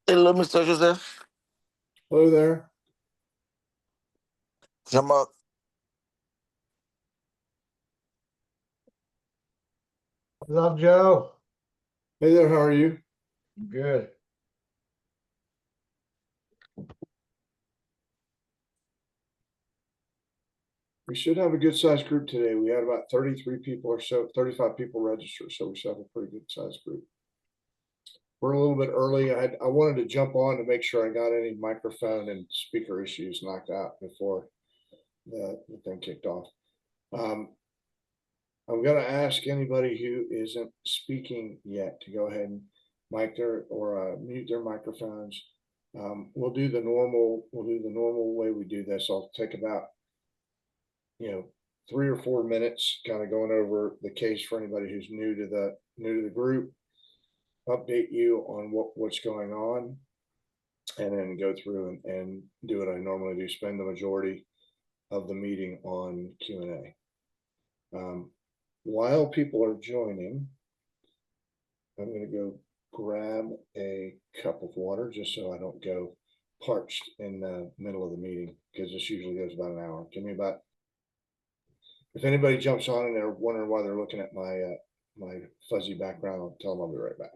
Hello, Mr. Joseph. Hello there. Come up. What's up, Joe? Hey there, how are you? Good. We should have a good sized group today. We had about 33 people or so, 35 people register, so we should have a pretty good sized group. We're a little bit early. I wanted to jump on to make sure I got any microphone and speaker issues knocked out before the thing kicked off. I'm going to ask anybody who isn't speaking yet to go ahead and mic their or mute their microphones. We'll do the normal way we do this. I'll take about 3 or 4 minutes kind of going over the case for anybody who's new to the group, update you on what's going on, and then go through and do what I normally do, spend the majority of the meeting on Q&A. While people are joining, I'm going to go grab a cup of water just so I don't go parched in the middle of the meeting, because this usually goes about an hour. Give me about, if anybody jumps on and they're wondering why they're looking at my my fuzzy background, I'll tell them I'll be right back.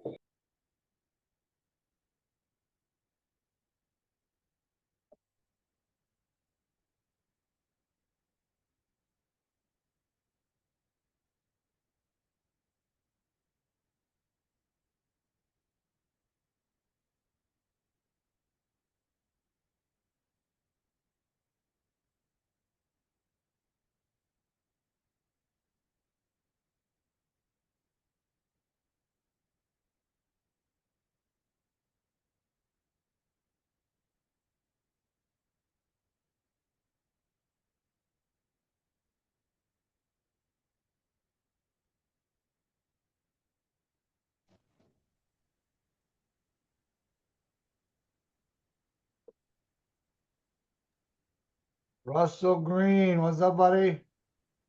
Russell Green, what's up, buddy?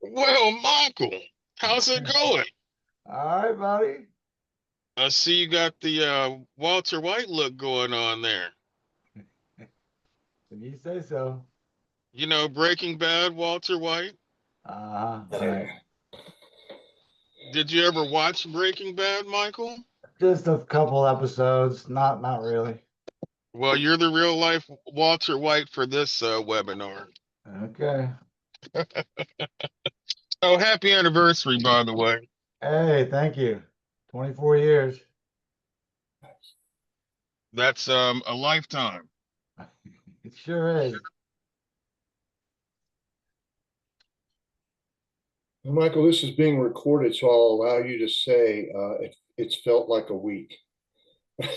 Well, Michael, how's it going? All right, buddy. I see you got the Walter White look going on there. If you say so. You know, Breaking Bad, Walter White. Right. Did you ever watch Breaking Bad, Michael? Just a couple episodes, not really. Well, you're the real life Walter White for this webinar. Okay. Oh, happy anniversary, by the way. Hey, thank you. 24 years. That's a lifetime. It sure is. Michael, this is being recorded, so I'll allow you to say it's felt like a week,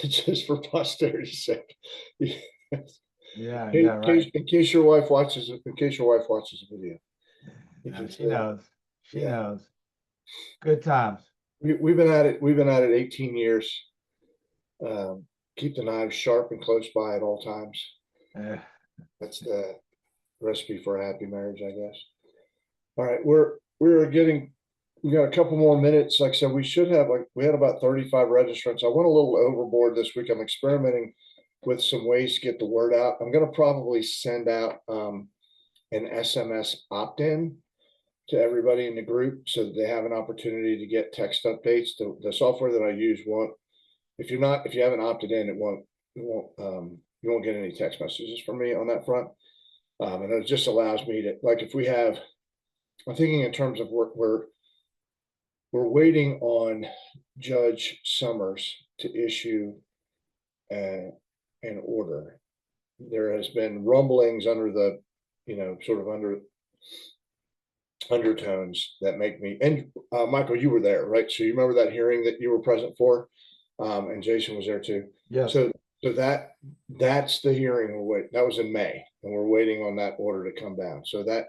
just for posterity's sake. Yeah, right. In case your wife watches the video. Yeah, she knows. She knows. Good times. We've been at it 18 years. Keep the knives sharp and close by at all times. That's the recipe for a happy marriage, I guess. All right, we got a couple more minutes. Like I said, we had about 35 registrants. I went a little overboard this week. I'm experimenting with some ways to get the word out. I'm going to probably send out an SMS opt-in to everybody in the group so that they have an opportunity to get text updates. The software that I use won't, if you haven't opted in, you won't get any text messages from me on that front. And it just allows me to, like, if we have, I'm thinking in terms of we're waiting on Judge Summers to issue an order. There has been rumblings under the, sort of undertones that make me, and Michael, you were there, right? So you remember that hearing that you were present for, and Jason was there too. Yeah. So that's the hearing that was in May, and we're waiting on that order to come down. So that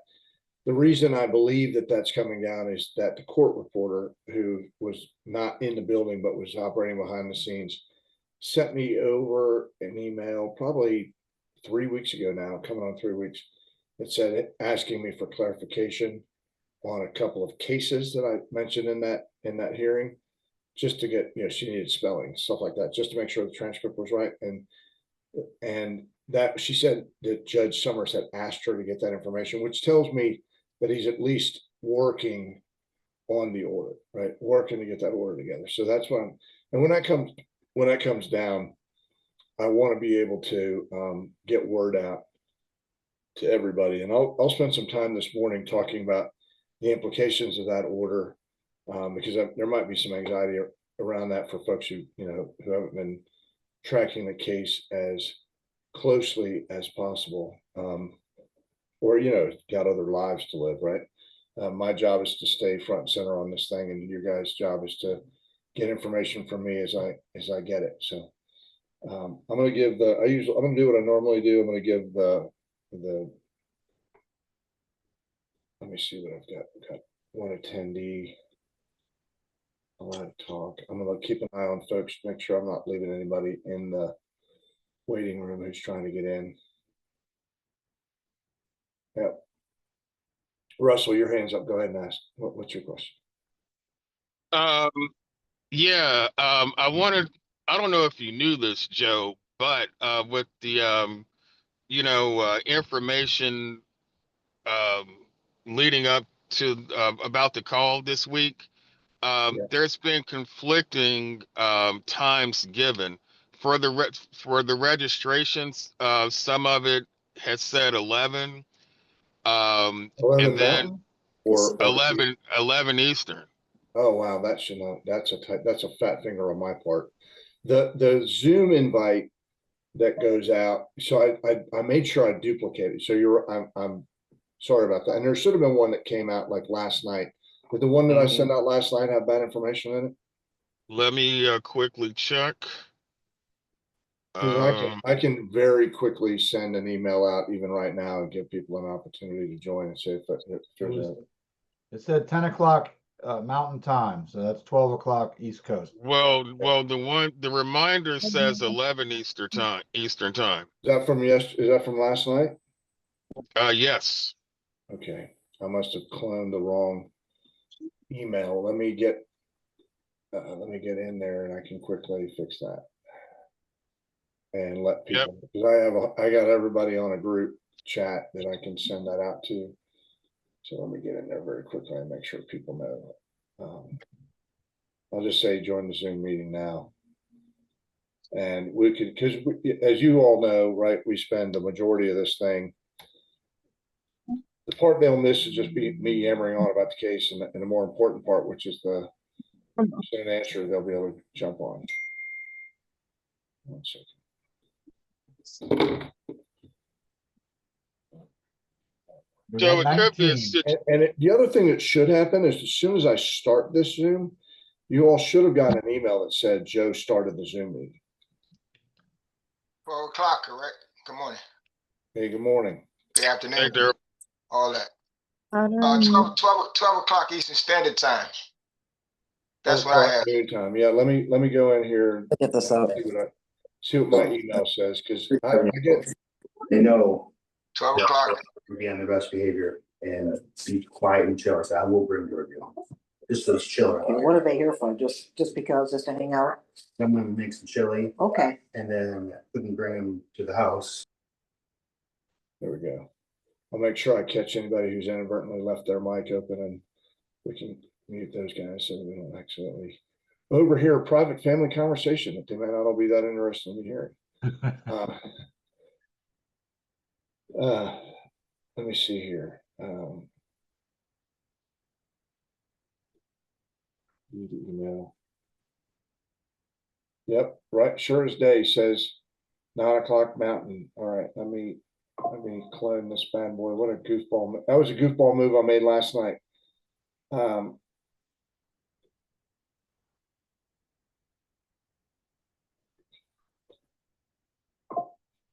the reason I believe that that's coming down is that the court reporter, who was not in the building but was operating behind the scenes, sent me over an email probably 3 weeks ago now, coming on 3 weeks. It said, asking me for clarification on a couple of cases that I mentioned in that hearing. just to get, she needed spelling, stuff like that, just to make sure the transcript was right. And that she said that Judge Summers had asked her to get that information, which tells me that he's at least working on the order, right? Working to get that order together. So that's what and when that comes down, I want to be able to get word out to everybody. And I'll spend some time this morning talking about the implications of that order, because there might be some anxiety around that for folks who haven't been tracking the case as closely as possible, or got other lives to live, right? My job is to stay front and center on this thing, and your guys' job is to get information from me as I get it. So I'm going to give I'm going to do what I normally do. I'm going to give the let me see what I've got one attendee allowed to talk. I'm going to keep an eye on folks to make sure I'm not leaving anybody in the waiting room who's trying to get in. Yep. Russell, your hand's up. Go ahead and ask. What's your question? Yeah, I don't know if you knew this, Joe, but with the information leading up to about the call this week, there's been conflicting times given for the registrations. Some of it has said 11, 11 and then Mountain or 11 Eastern. Oh wow, that should not. That's a fat finger on my part. The Zoom invite that goes out. So I made sure I duplicated. So I'm sorry about that. And there should have been one that came out like last night. Did the one that I sent out last night have bad information in it? Let me quickly check. I can very quickly send an email out even right now and give people an opportunity to join and see if there's a. It said 10 o'clock Mountain Time, so that's 12 o'clock East Coast. Well, the reminder says 11 Eastern time. Is that from Is that from last night? Yes. Okay, I must have cloned the wrong email. Let me get in there and I can quickly fix that and let people, because I got everybody on a group chat that I can send that out to. So let me get in there very quickly and make sure people know. I'll just say join the Zoom meeting now. And we could, because as you all know, right, we spend the majority of this thing. The part they'll miss is just me yammering on about the case, and the more important part, which is the answer, they'll be able to jump on. 1 second. So it could be the other thing that should happen is as soon as I start this Zoom, you all should have gotten an email that said Joe started the Zoom meeting. 12 o'clock, correct? Good morning. Hey, good morning. Good afternoon. Hey there. All that. 12 o'clock Eastern Standard Time. That's what I have. Time. Yeah, let me go in here. Get this out. See what my email says, because I get. They know 12 o'clock. be on their best behavior and be quiet and chill. So I will bring the review. Just those chill. What are they here for? Just because, just to hang out? Someone makes some chili Okay. and then we can bring them to the house. There we go. I'll make sure I catch anybody who's inadvertently left their mic open, and we can mute those guys so we don't accidentally overhear a private family conversation that they might not all be that interested in hearing. Let me see here. Email. Yep, right. Sure as day says 9 o'clock Mountain. All right, let me clone this bad boy. What a goofball! That was a goofball move I made last night. All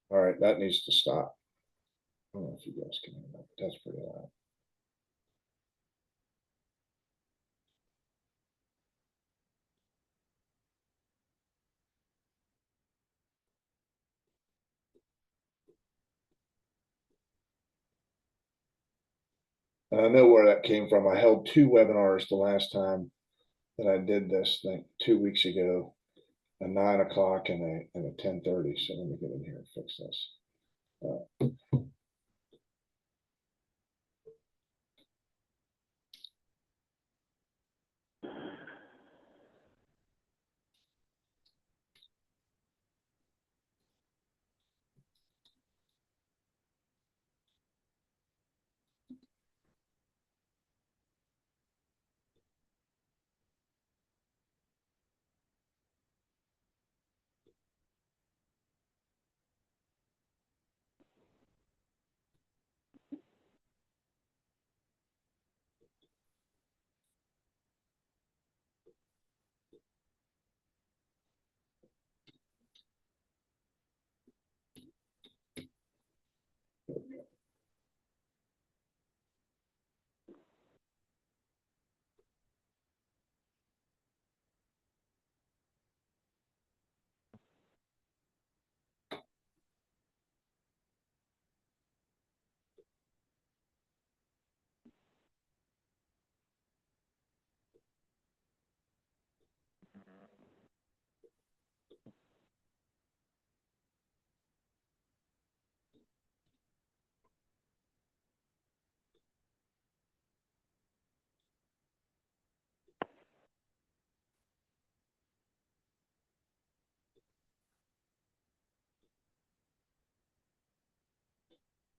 right, that needs to stop. I don't know if you guys can hear that, but that's pretty loud. And I know where that came from. I held 2 webinars the last time that I did this thing 2 weeks ago, a 9 o'clock and a 10:30. So let me get in here and fix this.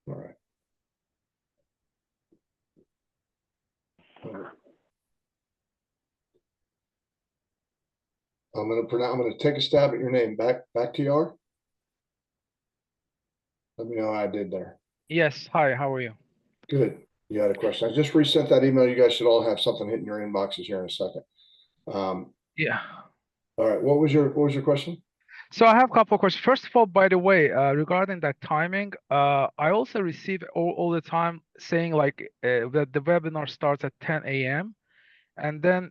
All right. I'm gonna take a stab at your name. Back TR. Let me know how I did there. Yes, hi, how are you? Good. You had a question. I just resent that email. You guys should all have something hitting your inboxes here in a second. Yeah. All right. What was your question? So I have a couple of questions. First of all, by the way, regarding that timing, I also receive all the time saying like that the webinar starts at 10 a.m. and then,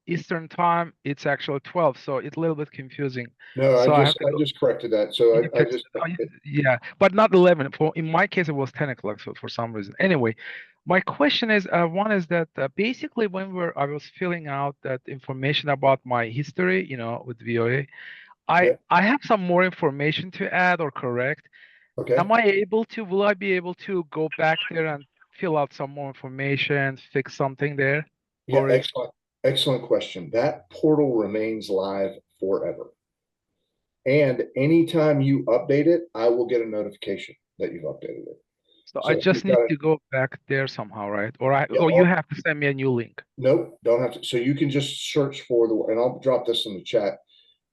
Eastern time, it's actually 12. So it's a little bit confusing. No, So I I have to go. just corrected that. So You I fixed just it. Oh, yeah, but not 11. In my case, it was 10 o'clock. So for some reason, anyway, my question is, one is that basically when I was filling out that information about my history, with VOA, yeah. I have some more information to add or correct. Okay. Will I be able to go back there and fill out some more information, fix something there? Yeah, Or excellent question. That portal remains live forever. And anytime you update it, I will get a notification that you've updated it. so So I if just you've need got it, to go back there somehow, right? Yeah, Or you have to send me a new link. nope, don't have to. So you can just search for and I'll drop this in the chat.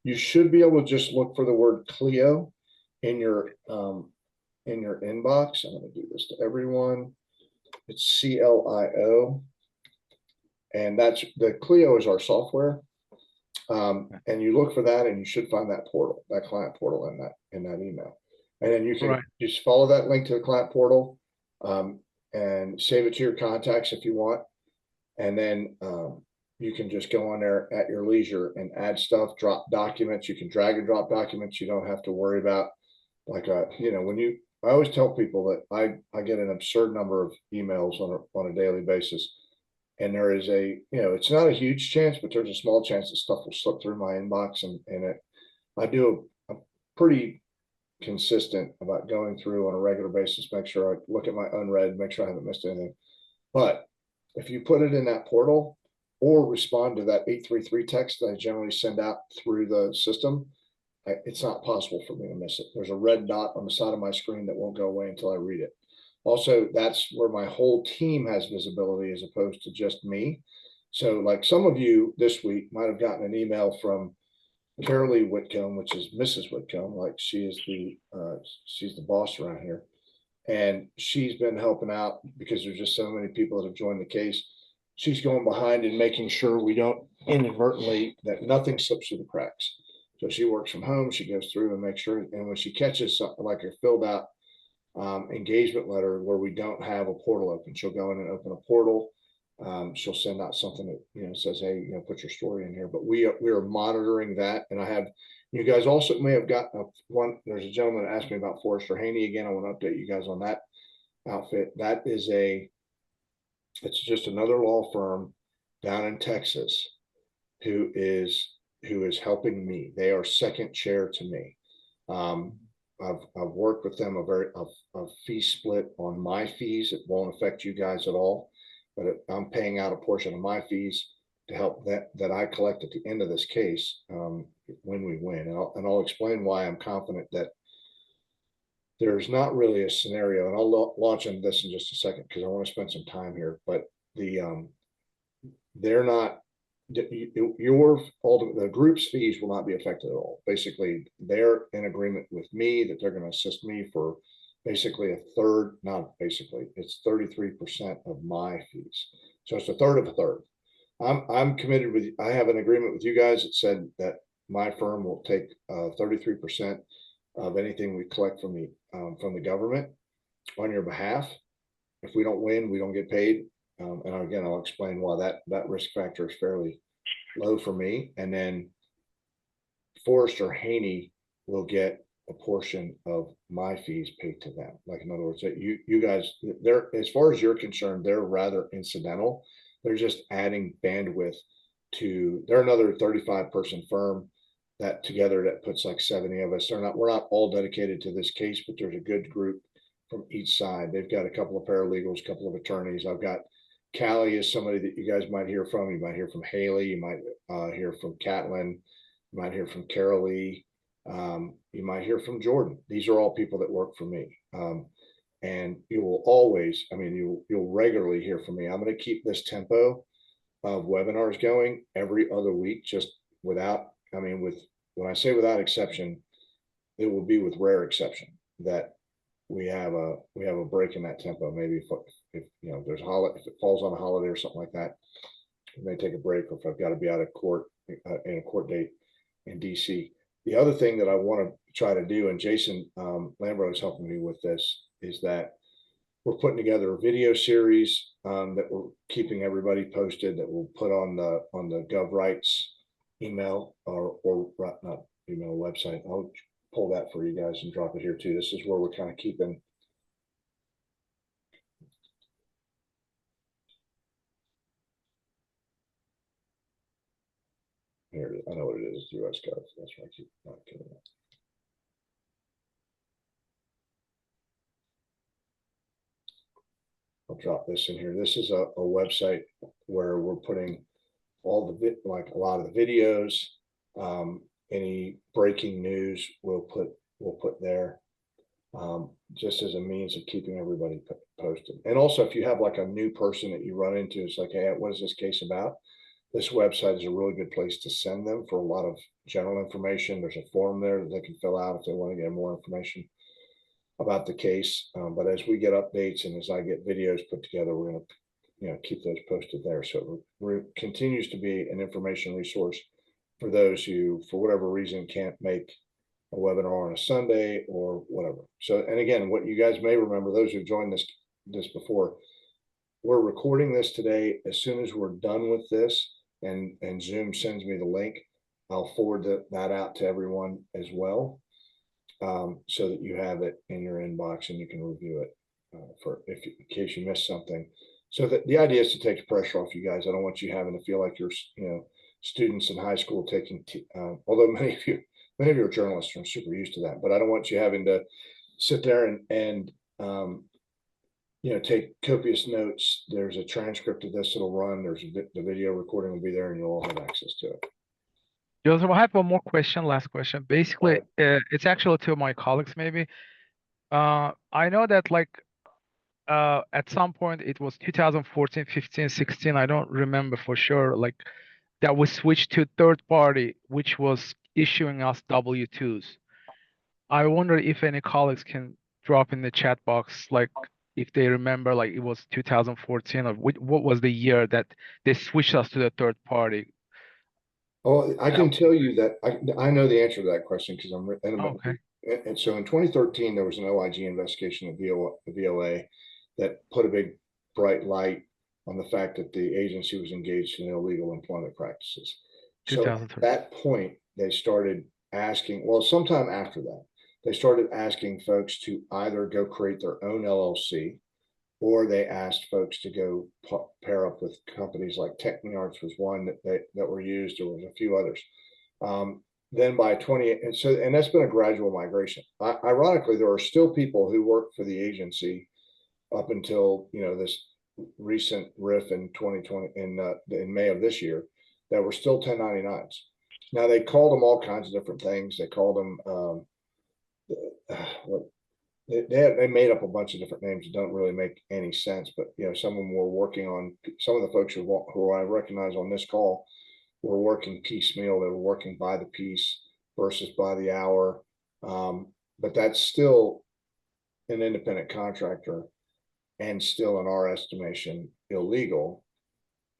You should be able to just look for the word Clio in your inbox. I'm going to do this to everyone. It's CLIO. And that's the Clio is our software. And you look for that and you should find that portal, that client portal in that email. And then you can just follow that link to the client portal and save it to your contacts if you want. And then you can just go on there at your leisure and add stuff, drop documents. You can drag and drop documents. You don't have to worry about like, I always tell people that I get an absurd number of emails on a daily basis. And there is it's not a huge chance, but there's a small chance that stuff will slip through my inbox I do a pretty consistent about going through on a regular basis, make sure I look at my unread, make sure I haven't missed anything. But if you put it in that portal or respond to that 833 text that I generally send out through the system, it's not possible for me to miss it. There's a red dot on the side of my screen that won't go away until I read it. Also, that's where my whole team has visibility as opposed to just me. So like some of you this week might have gotten an email from Carolee Whitcomb, which is Mrs. Whitcomb, like she's the boss around here. And she's been helping out because there's just so many people that have joined the case. She's going behind and making sure we don't inadvertently, that nothing slips through the cracks. So she works from home, she goes through and makes sure, and when she catches something like a filled out engagement letter where we don't have a portal open, she'll go in and open a portal. She'll send out something that says, hey, put your story in here. But we are monitoring that. And I have, you guys also may have gotten there's a gentleman that asked me about Forrester Haney again. I want to update you guys on that outfit. That is it's just another law firm down in Texas who is helping me. They are second chair to me. I've worked with them a fee split on my fees. It won't affect you guys at all, but I'm paying out a portion of my fees to help that I collect at the end of this case when we win. And I'll explain why I'm confident that there's not really a scenario, and I'll launch into this in just a second because I want to spend some time here, but they're not, the group's fees will not be affected at all. Basically, they're in agreement with me that they're going to assist me for basically a third, not basically, it's 33% of my fees. So it's a third of a third. I'm committed with, I have an agreement with you guys that said that my firm will take 33% of anything we collect from the government on your behalf. If we don't win, we don't get paid. And again, I'll explain why that risk factor is fairly low for me. And then Forrest or Haney will get a portion of my fees paid to them. Like, in other words, that you guys, they're, as far as you're concerned, they're rather incidental. They're just adding bandwidth to, they're another 35-person firm that together that puts like 70 of us. We're not all dedicated to this case, but there's a good group from each side. They've got a couple of paralegals, a couple of attorneys. I've got Callie is somebody that you guys might hear from. You might hear from Haley. You might hear from Catlin. You might hear from Carol Lee. You might hear from Jordan. These are all people that work for me. And you will always, I mean, you'll regularly hear from me. I'm going to keep this tempo of webinars going every other week, just without, I mean, when I say without exception, it will be with rare exception that we have a break in that tempo. Maybe if you know, there's a holiday, if it falls on a holiday or something like that, we may take a break, or if I've got to be out of court in a court date in DC. The other thing that I want to try to do, and Jason Lambro is helping me with this, is that we're putting together a video series that we're keeping everybody posted, that we'll put on the GovRights email or not email website. I'll pull that for you guys and drop it here too. This is where we're kind of keeping. Here it is. I know what it is. It's US Gov. That's why I keep not getting it. I'll drop this in here. This is a website where we're putting all the like a lot of the videos, any breaking news we'll put there, just as a means of keeping everybody posted. And also, if you have like a new person that you run into, it's like, hey, what is this case about? This website is a really good place to send them for a lot of general information. There's a form there that they can fill out if they want to get more information about the case. But as we get updates and as I get videos put together, we're going to keep those posted there. So it continues to be an information resource for those who, for whatever reason, can't make a webinar on a Sunday or whatever. So, and again, what you guys may remember, those who've joined this before, we're recording this today. As soon as we're done with this and Zoom sends me the link, I'll forward that out to everyone as well, so that you have it in your inbox and you can review it in case you missed something. So that the idea is to take the pressure off you guys. I don't want you having to feel like you're, students in high school taking, although many of you are journalists, I'm super used to that, but I don't want you having to sit there and take copious notes. There's a transcript of this that'll run. The video recording will be there, and you'll all have access to it. Joseph, I have one more question, last question. Basically, it's actually to my colleagues maybe. I know that at some point it was 2014, 15, 16. I don't remember for sure. Like that we switched to third party, which was issuing us W-2s. I wonder if any colleagues can drop in the chat box, like if they remember, like it was 2014 or what was the year that they switched us to the third party. Oh, I can tell you that I know the answer to that question because I'm okay. And so in 2013, there was an OIG investigation of the VOA that put a big bright light on the fact that the agency was engaged in illegal employment practices. So at that point, they started asking, well, sometime after that, they started asking folks to either go create their own LLC or they asked folks to go pair up with companies like TechniArts was one that were used. There was a few others. Then by 20, and that's been a gradual migration. Ironically, there are still people who work for the agency up until, you know, this recent riff in 2020 in May of this year that were still 1099s. Now they called them all kinds of different things. They called them they made up a bunch of different names that don't really make any sense. But you know, some of them were working on, some of the folks who I recognize on this call were working piecemeal. They were working by the piece versus by the hour. But that's still an independent contractor and still, in our estimation, illegal.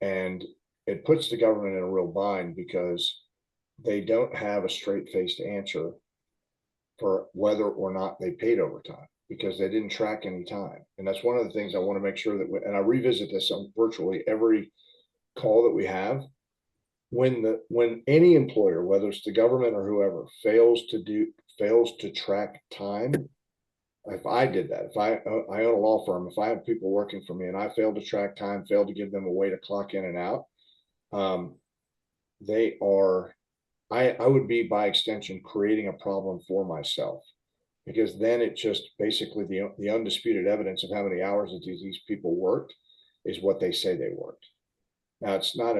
And it puts the government in a real bind because they don't have a straight-faced answer for whether or not they paid overtime, because they didn't track any time. And that's one of the things I want to make sure that, and I revisit this on virtually every call that we have. When any employer, whether it's the government or whoever, fails to track time, if I did that, if I own a law firm, if I have people working for me and I failed to track time, failed to give them a way to clock in and out, I would be by extension creating a problem for myself, because then it just basically the undisputed evidence of how many hours that these people worked is what they say they worked. Now it's not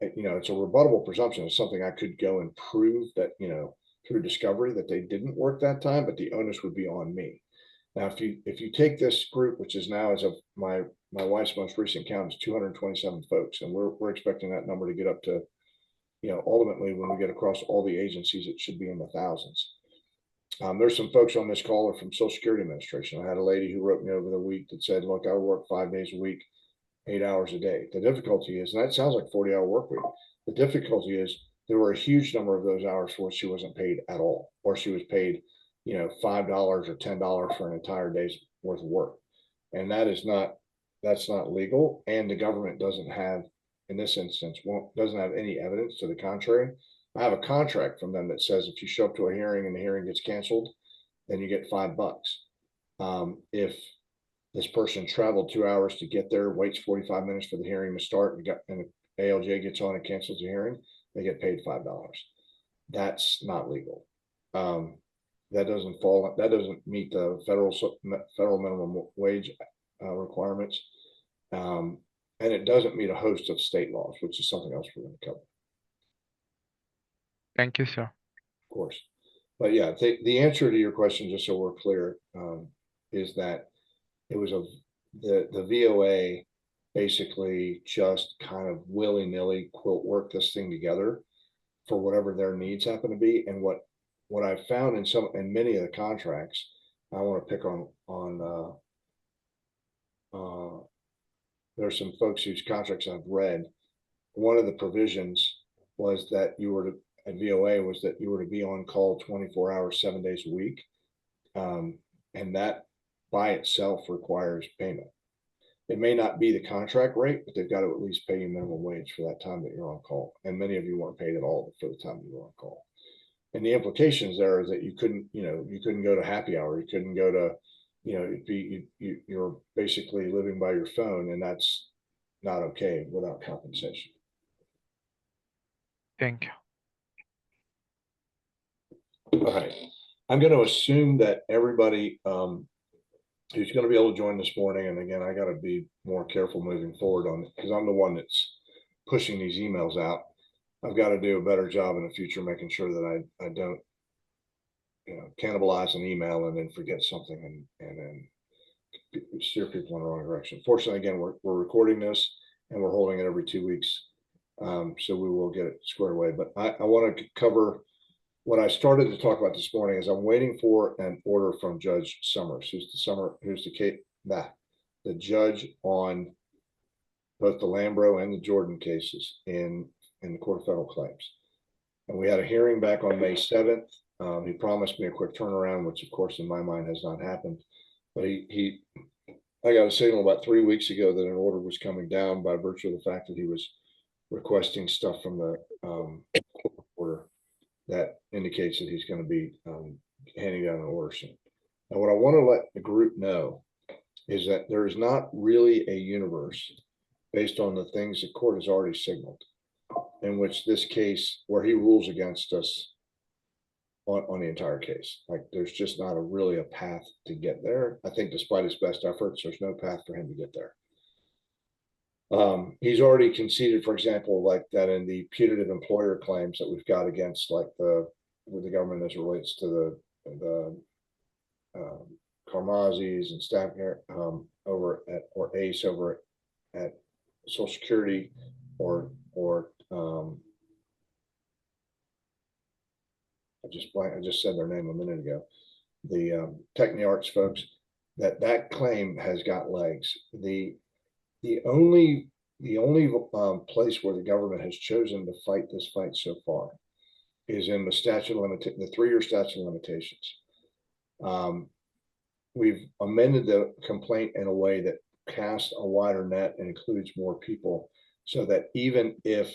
it's a rebuttable presumption. It's something I could go and prove that, you know, through discovery that they didn't work that time, but the onus would be on me. Now, if you take this group, which is now, as of my wife's most recent count, is 227 folks, and we're expecting that number to get up to, you know, ultimately when we get across all the agencies, it should be in the thousands. There's some folks on this call are from Social Security Administration. I had a lady who wrote me over the week that said, look, I work 5 days a week, 8 hours a day. The difficulty is, and that sounds like a 40-hour work week. The difficulty is there were a huge number of those hours for which she wasn't paid at all, or she was paid, you know, $5 or $10 for an entire day's worth of work. And that's not legal. And the government doesn't have, in this instance, doesn't have any evidence to the contrary. I have a contract from them that says if you show up to a hearing and the hearing gets canceled, then you get $5. If this person traveled 2 hours to get there, waits 45 minutes for the hearing to start, and the ALJ gets on and cancels the hearing, they get paid $5. That's not legal. That doesn't meet the federal minimum wage requirements. And it doesn't meet a host of state laws, which is something else we're going to cover. Thank you, sir. Of course. But yeah, the answer to your question, just so we're clear, is that it was the VOA basically just kind of willy-nilly work this thing together for whatever their needs happen to be. And what I found in many of the contracts, I want to pick on there's some folks whose contracts I've read. One of the provisions was that at VOA was that you were to be on call 24 hours, 7 days a week. And that by itself requires payment. It may not be the contract rate, but they've got to at least pay you minimum wage for that time that you're on call. And many of you weren't paid at all for the time you were on call. And the implications there is that you couldn't go to happy hour. You couldn't go to, you're basically living by your phone, and that's not okay without compensation. Thank you. All right. I'm going to assume that everybody who's going to be able to join this morning, and again, I got to be more careful moving forward on it because I'm the one that's pushing these emails out. I've got to do a better job in the future making sure that I don't, cannibalize an email and then forget something and then steer people in the wrong direction. Fortunately, again, we're recording this and we're holding it every 2 weeks, so we will get it squared away. But I want to cover what I started to talk about this morning. Is I'm waiting for an order from Judge Summers, who's the judge on both the Lambro and the Jordan cases in the Court of Federal Claims. And we had a hearing back on May 7th. He promised me a quick turnaround, which of course in my mind has not happened. But I got a signal about 3 weeks ago that an order was coming down by virtue of the fact that he was requesting stuff from the court order that indicates that he's going to be handing down an order soon. Now, what I want to let the group know is that there is not really a universe based on the things the court has already signaled, in which this case, where he rules against us on the entire case. Like, there's just not really a path to get there. I think despite his best efforts, there's no path for him to get there. He's already conceded, for example, like that in the putative employer claims that we've got against like the government as it relates to the Karmazis and staff over at, or ACE over at Social Security, or I just said their name a minute ago, the Techni-Arts folks, that claim has got legs. The only place where the government has chosen to fight this fight so far is in the the 3-year statute of limitations. We've amended the complaint in a way that casts a wider net and includes more people, so that even if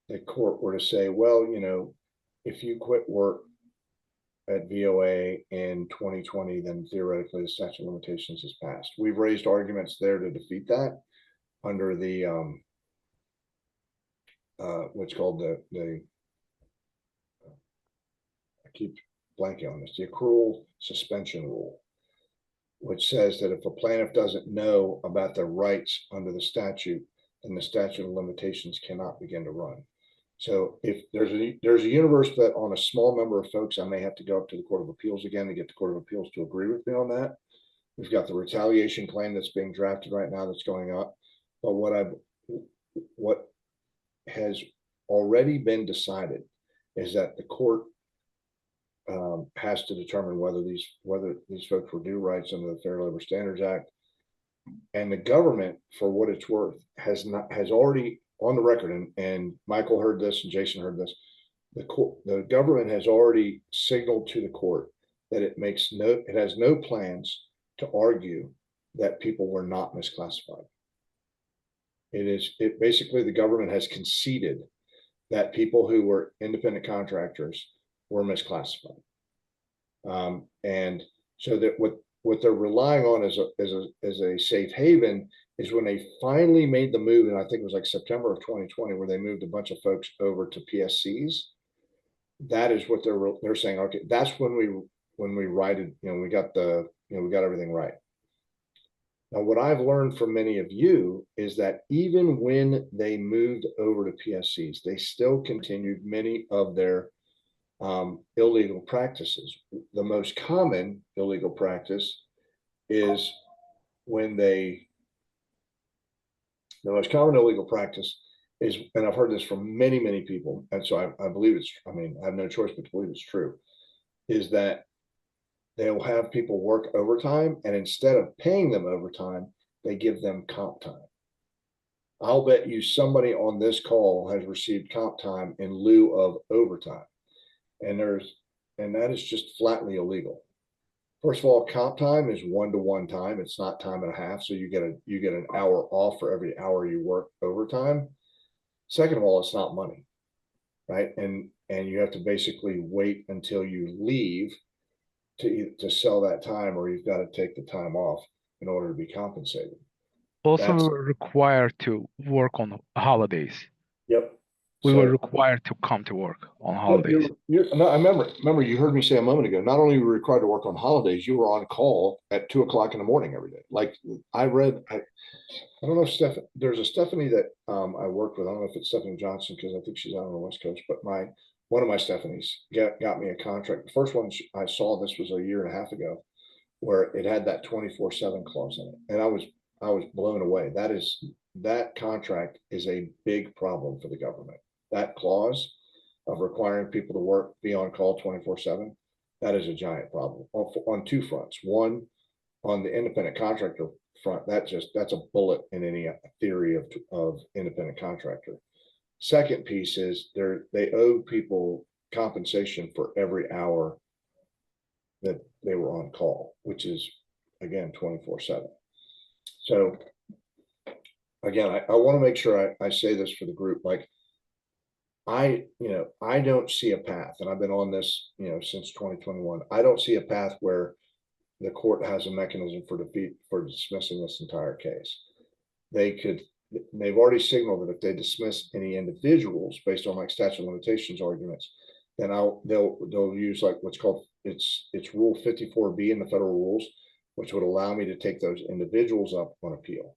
the court were to say, well, you know, if you quit work at VOA in 2020, then theoretically the statute of limitations is passed. We've raised arguments there to defeat that under the what's called the I keep blanking on this, the accrual suspension rule, which says that if a plaintiff doesn't know about their rights under the statute, then the statute of limitations cannot begin to run. So if there's a universe that on a small number of folks, I may have to go up to the Court of Appeals again to get the Court of Appeals to agree with me on that. We've got the retaliation claim that's being drafted right now that's going up. But what has already been decided is that the court has to determine whether these folks were due rights under the Fair Labor Standards Act, and the government, for what it's worth, has already on the record, and Michael heard this and Jason heard this. The government has already signaled to the court that it has no plans to argue that people were not misclassified. Basically the government has conceded that people who were independent contractors were misclassified. And so that what they're relying on as a safe haven is when they finally made the move, and I think it was like September of 2020, where they moved a bunch of folks over to PSCs. That is what they're saying. Okay, that's when we righted, we got everything right. Now, what I've learned from many of you is that even when they moved over to PSCs, they still continued many of their illegal practices. The most common illegal practice is and I've heard this from many, many people, and so I believe I have no choice but to believe it's true, is that they'll have people work overtime, and instead of paying them overtime, they give them comp time. I'll bet you somebody on this call has received comp time in lieu of overtime. And that is just flatly illegal. First of all, comp time is 1-to-1 time. It's not time and a half. So you get an hour off for every hour you work overtime. Second of all, it's not money, right? And you have to basically wait until you leave to sell that time, or you've got to take the time off in order to be compensated. Also required to work on holidays. Yep. We were required to come to work on holidays. No, I remember you heard me say a moment ago, not only were you required to work on holidays, you were on call at 2 o'clock in the morning every day. Like I don't know if there's a Stephanie that I worked with. I don't know if it's Stephanie Johnson, because I think she's out on the West Coast, but one of my Stephanies got me a contract. The first one I saw, this was a year and a half ago, where it had that 24/7 clause in it. And I was blown away. That contract is a big problem for the government. That clause of requiring people to be on call 24/7, that is a giant problem on two fronts. One, on the independent contractor front, that's a bullet in any theory of independent contractor. Second piece is they owe people compensation for every hour that they were on call, which is again 24/7. So again, I want to make sure I say this for the group. Like I don't see a path, and I've been on this, since 2021. I don't see a path where the court has a mechanism for dismissing this entire case. They've already signaled that if they dismiss any individuals based on like statute of limitations arguments, then they'll use like what's called it's Rule 54B in the federal rules, which would allow me to take those individuals up on appeal.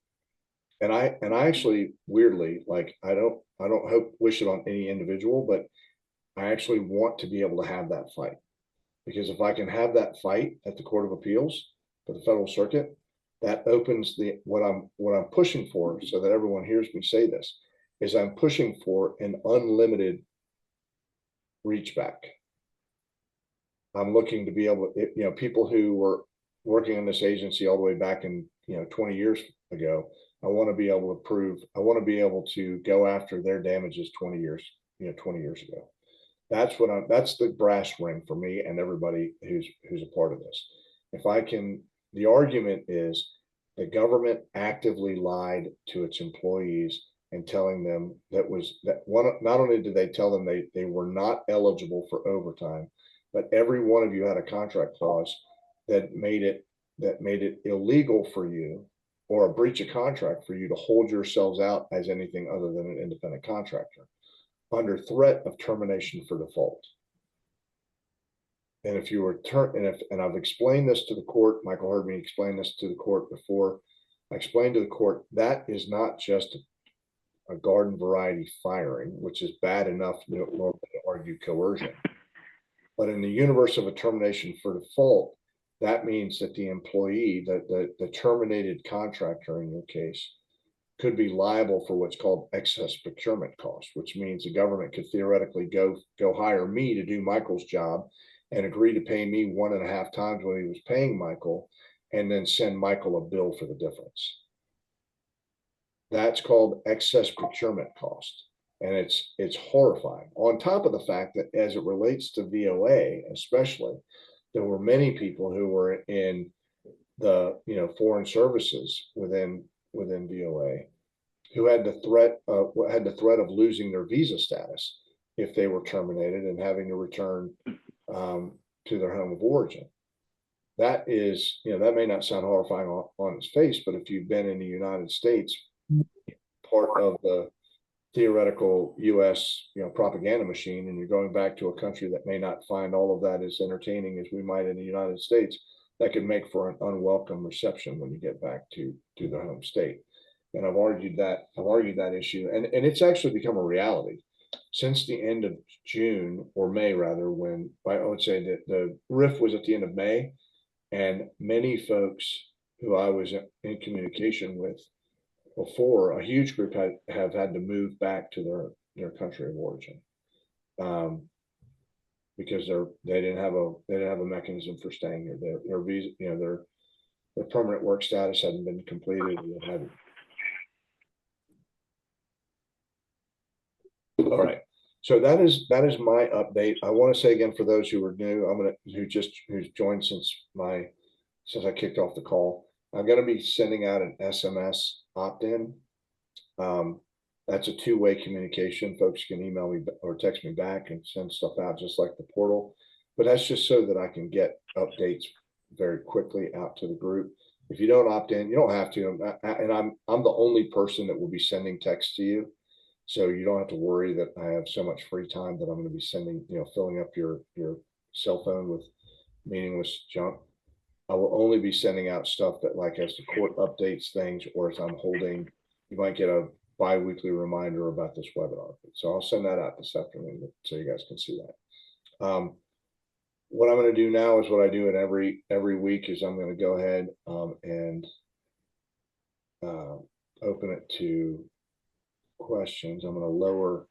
And I actually weirdly, like I don't wish it on any individual, but I actually want to be able to have that fight, because if I can have that fight at the Court of Appeals for the Federal Circuit, that opens what I'm pushing for, so that everyone hears me say this, is I'm pushing for an unlimited reach back. I'm looking to be able to, people who were working in this agency all the way back in, 20 years ago, I want to be able to go after their damages 20 years ago. That's the brass ring for me and everybody who's a part of this. The argument is the government actively lied to its employees and telling them not only did they tell them they were not eligible for overtime, but every one of you had a contract clause that made it illegal for you, or a breach of contract for you, to hold yourselves out as anything other than an independent contractor under threat of termination for default. And if you were and I've explained this to the court, Michael heard me explain this to the court before. I explained to the court that is not just a garden variety firing, which is bad enough to argue coercion. But in the universe of a termination for default, that means that the employee, the terminated contractor in your case, could be liable for what's called excess procurement costs, which means the government could theoretically go hire me to do Michael's job and agree to pay me 1.5 times what he was paying Michael, and then send Michael a bill for the difference. That's called excess procurement cost. And it's horrifying. On top of the fact that as it relates to VOA, especially, there were many people who were in the foreign services within VOA who had the threat of losing their visa status if they were terminated and having to return to their home of origin. That is, that may not sound horrifying on its face, but if you've been in the United States, part of the theoretical U.S. propaganda machine, and you're going back to a country that may not find all of that as entertaining as we might in the United States, that could make for an unwelcome reception when you get back to the home state. And I've argued that issue, and it's actually become a reality since the end of June, or May rather, when I would say that the RIF was at the end of May, and many folks who I was in communication with before, a huge group have had to move back to their country of origin, because they didn't have a mechanism for staying here. Their visa, their permanent work status hadn't been completed. All right, so that is my update. I want to say again, for those who are new, who's joined since I kicked off the call, I'm going to be sending out an SMS opt-in. That's a two-way communication. Folks can email me or text me back and send stuff out just like the portal, but that's just so that I can get updates very quickly out to the group. If you don't opt in, you don't have to, and I'm the only person that will be sending text to you, so you don't have to worry that I have so much free time that I'm going to be sending, filling up your cell phone with meaningless junk. I will only be sending out stuff that, like, as the court updates things, or as I'm holding, you might get a bi-weekly reminder about this webinar. So I'll send that out this afternoon so you guys can see that. What I'm going to do now is what I do in every week, is I'm going to go ahead and open it to questions. I'm going to lower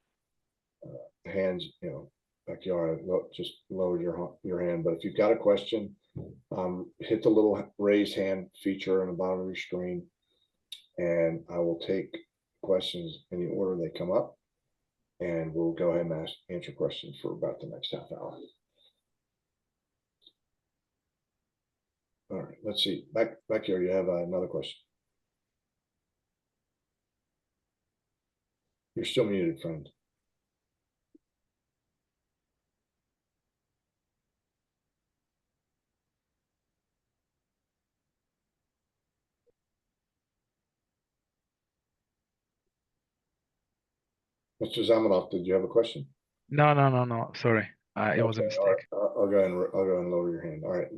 hands, backyard, just lower your hand. But if you've got a question, hit the little raised hand feature on the bottom of your screen, and I will take questions in the order they come up, and we'll go ahead and answer questions for about the next half hour. All right, let's see. Back here, you have another question. You're still muted, friend. Mr. Zamanoff, did you have a question? No. Sorry. It was a Okay, all right. mistake. I'll go ahead and lower your hand. All right.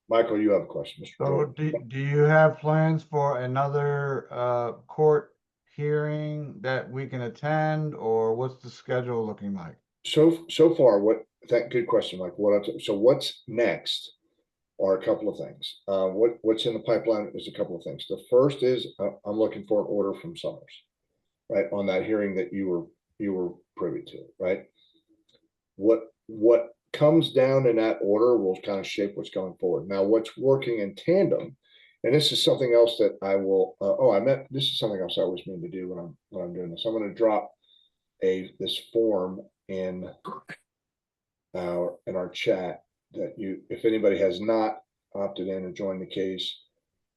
Michael, you have a question, Mr. So Jordan. do you have plans for another court hearing that we can attend, or what's the schedule looking like? So far, good question, Michael. So what's next are a couple of things. What's in the pipeline is a couple of things. The first is I'm looking for an order from Summers, right, on that hearing that you were privy to, right? What comes down in that order will kind of shape what's going forward. Now, what's working in tandem, and this is something else that I will. This is something else I always mean to do when I'm doing this. I'm going to drop this form in our chat that if anybody has not opted in or joined the case,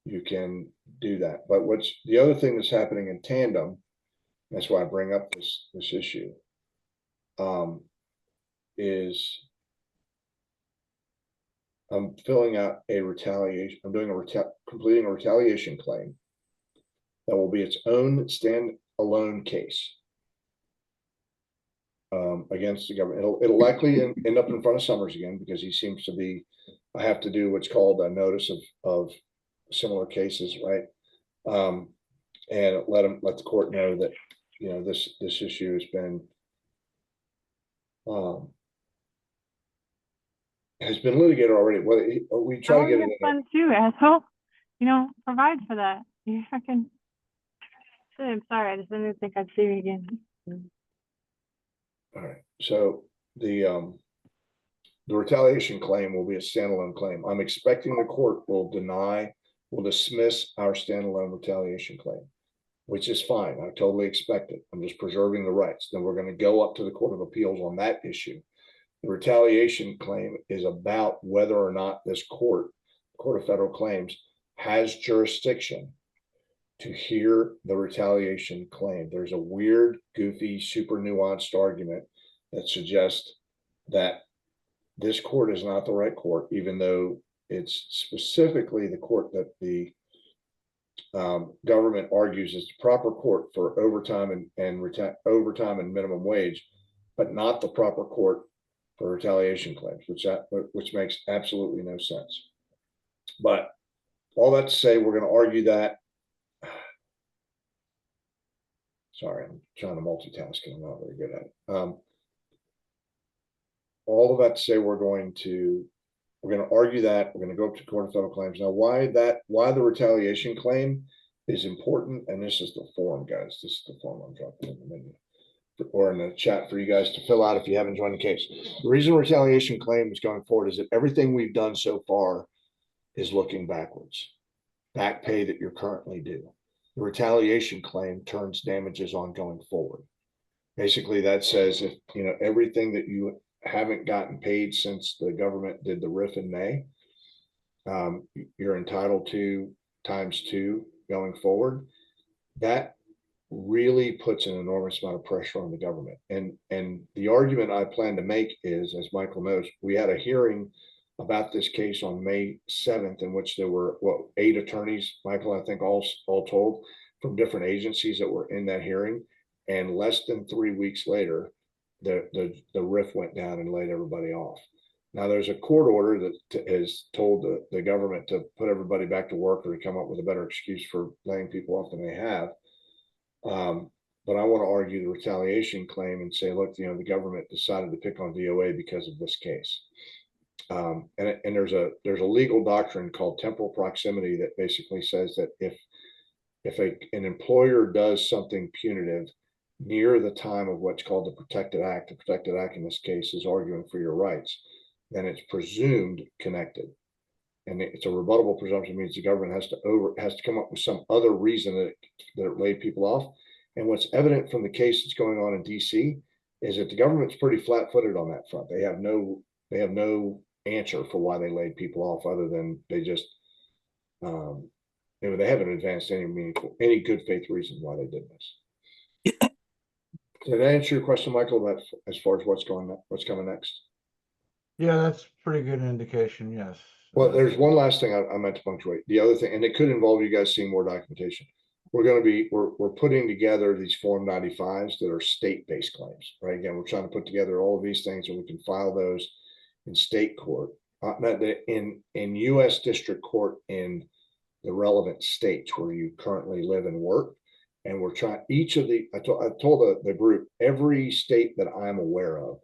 you can do that. But what's the other thing that's happening in tandem? That's why I bring up this issue. Is I'm filling out a retaliation. I'm doing completing a retaliation claim that will be its own standalone case against the government. It'll likely end up in front of Summers again because he seems to be. I have to do what's called a notice of similar cases, right? And let the court know that this issue has been litigated already. Well, we try to get it. Fun too, asshole. Provide for that. You fucking. I'm sorry. I just didn't think I'd see you again. All right. So the retaliation claim will be a standalone claim. I'm expecting the court will dismiss our standalone retaliation claim, which is fine. I totally expect it. I'm just preserving the rights. Then we're going to go up to the Court of Appeals on that issue. The retaliation claim is about whether or not this Court of Federal Claims, has jurisdiction to hear the retaliation claim. There's a weird, goofy, super nuanced argument that suggests that this court is not the right court, even though it's specifically the court that the government argues is the proper court for overtime and minimum wage, but not the proper court for retaliation claims, which makes absolutely no sense. But all that to say, we're going to argue that. Sorry, I'm trying to multitask and I'm not very good at it. All of that to say, we're going to argue that. We're going to go up to Court of Federal Claims. Now, why the retaliation claim is important, and this is the form, guys. This is the form I'm dropping in the menu or in the chat for you guys to fill out if you haven't joined the case. The reason retaliation claim is going forward is that everything we've done so far is looking backwards. Back pay that you're currently due. The retaliation claim turns damages on going forward. Basically, that says if everything that you haven't gotten paid since the government did the RIF in May, you're entitled to ×2 going forward. That really puts an enormous amount of pressure on the government. And the argument I plan to make is, as Michael knows, we had a hearing about this case on May 7th, in which there were 8 attorneys, Michael, I think all told, from different agencies that were in that hearing. And less than 3 weeks later, the RIF went down and laid everybody off. Now there's a court order that has told the government to put everybody back to work or to come up with a better excuse for laying people off than they have. But I want to argue the retaliation claim and say, look, the government decided to pick on VOA because of this case. And there's a legal doctrine called temporal proximity that basically says that if an employer does something punitive near the time of what's called the protected act in this case is arguing for your rights, then it's presumed connected. And it's a rebuttable presumption, means the government has to come up with some other reason that it laid people off. And what's evident from the case that's going on in DC is that the government's pretty flat-footed on that front. They have no answer for why they laid people off, other than they just they haven't advanced any good faith reason why they did this. Did I answer your question, Michael, about as far as what's coming next? Yeah, that's pretty good indication. Yes. Well, there's one last thing I meant to punctuate. The other thing, and it could involve you guys seeing more documentation. we're putting together these Form 95s that are state-based claims, right? Again, we're trying to put together all of these things and we can file those in state court, in US district court in the relevant states where you currently live and work. And we're trying I told the group, every state that I'm aware of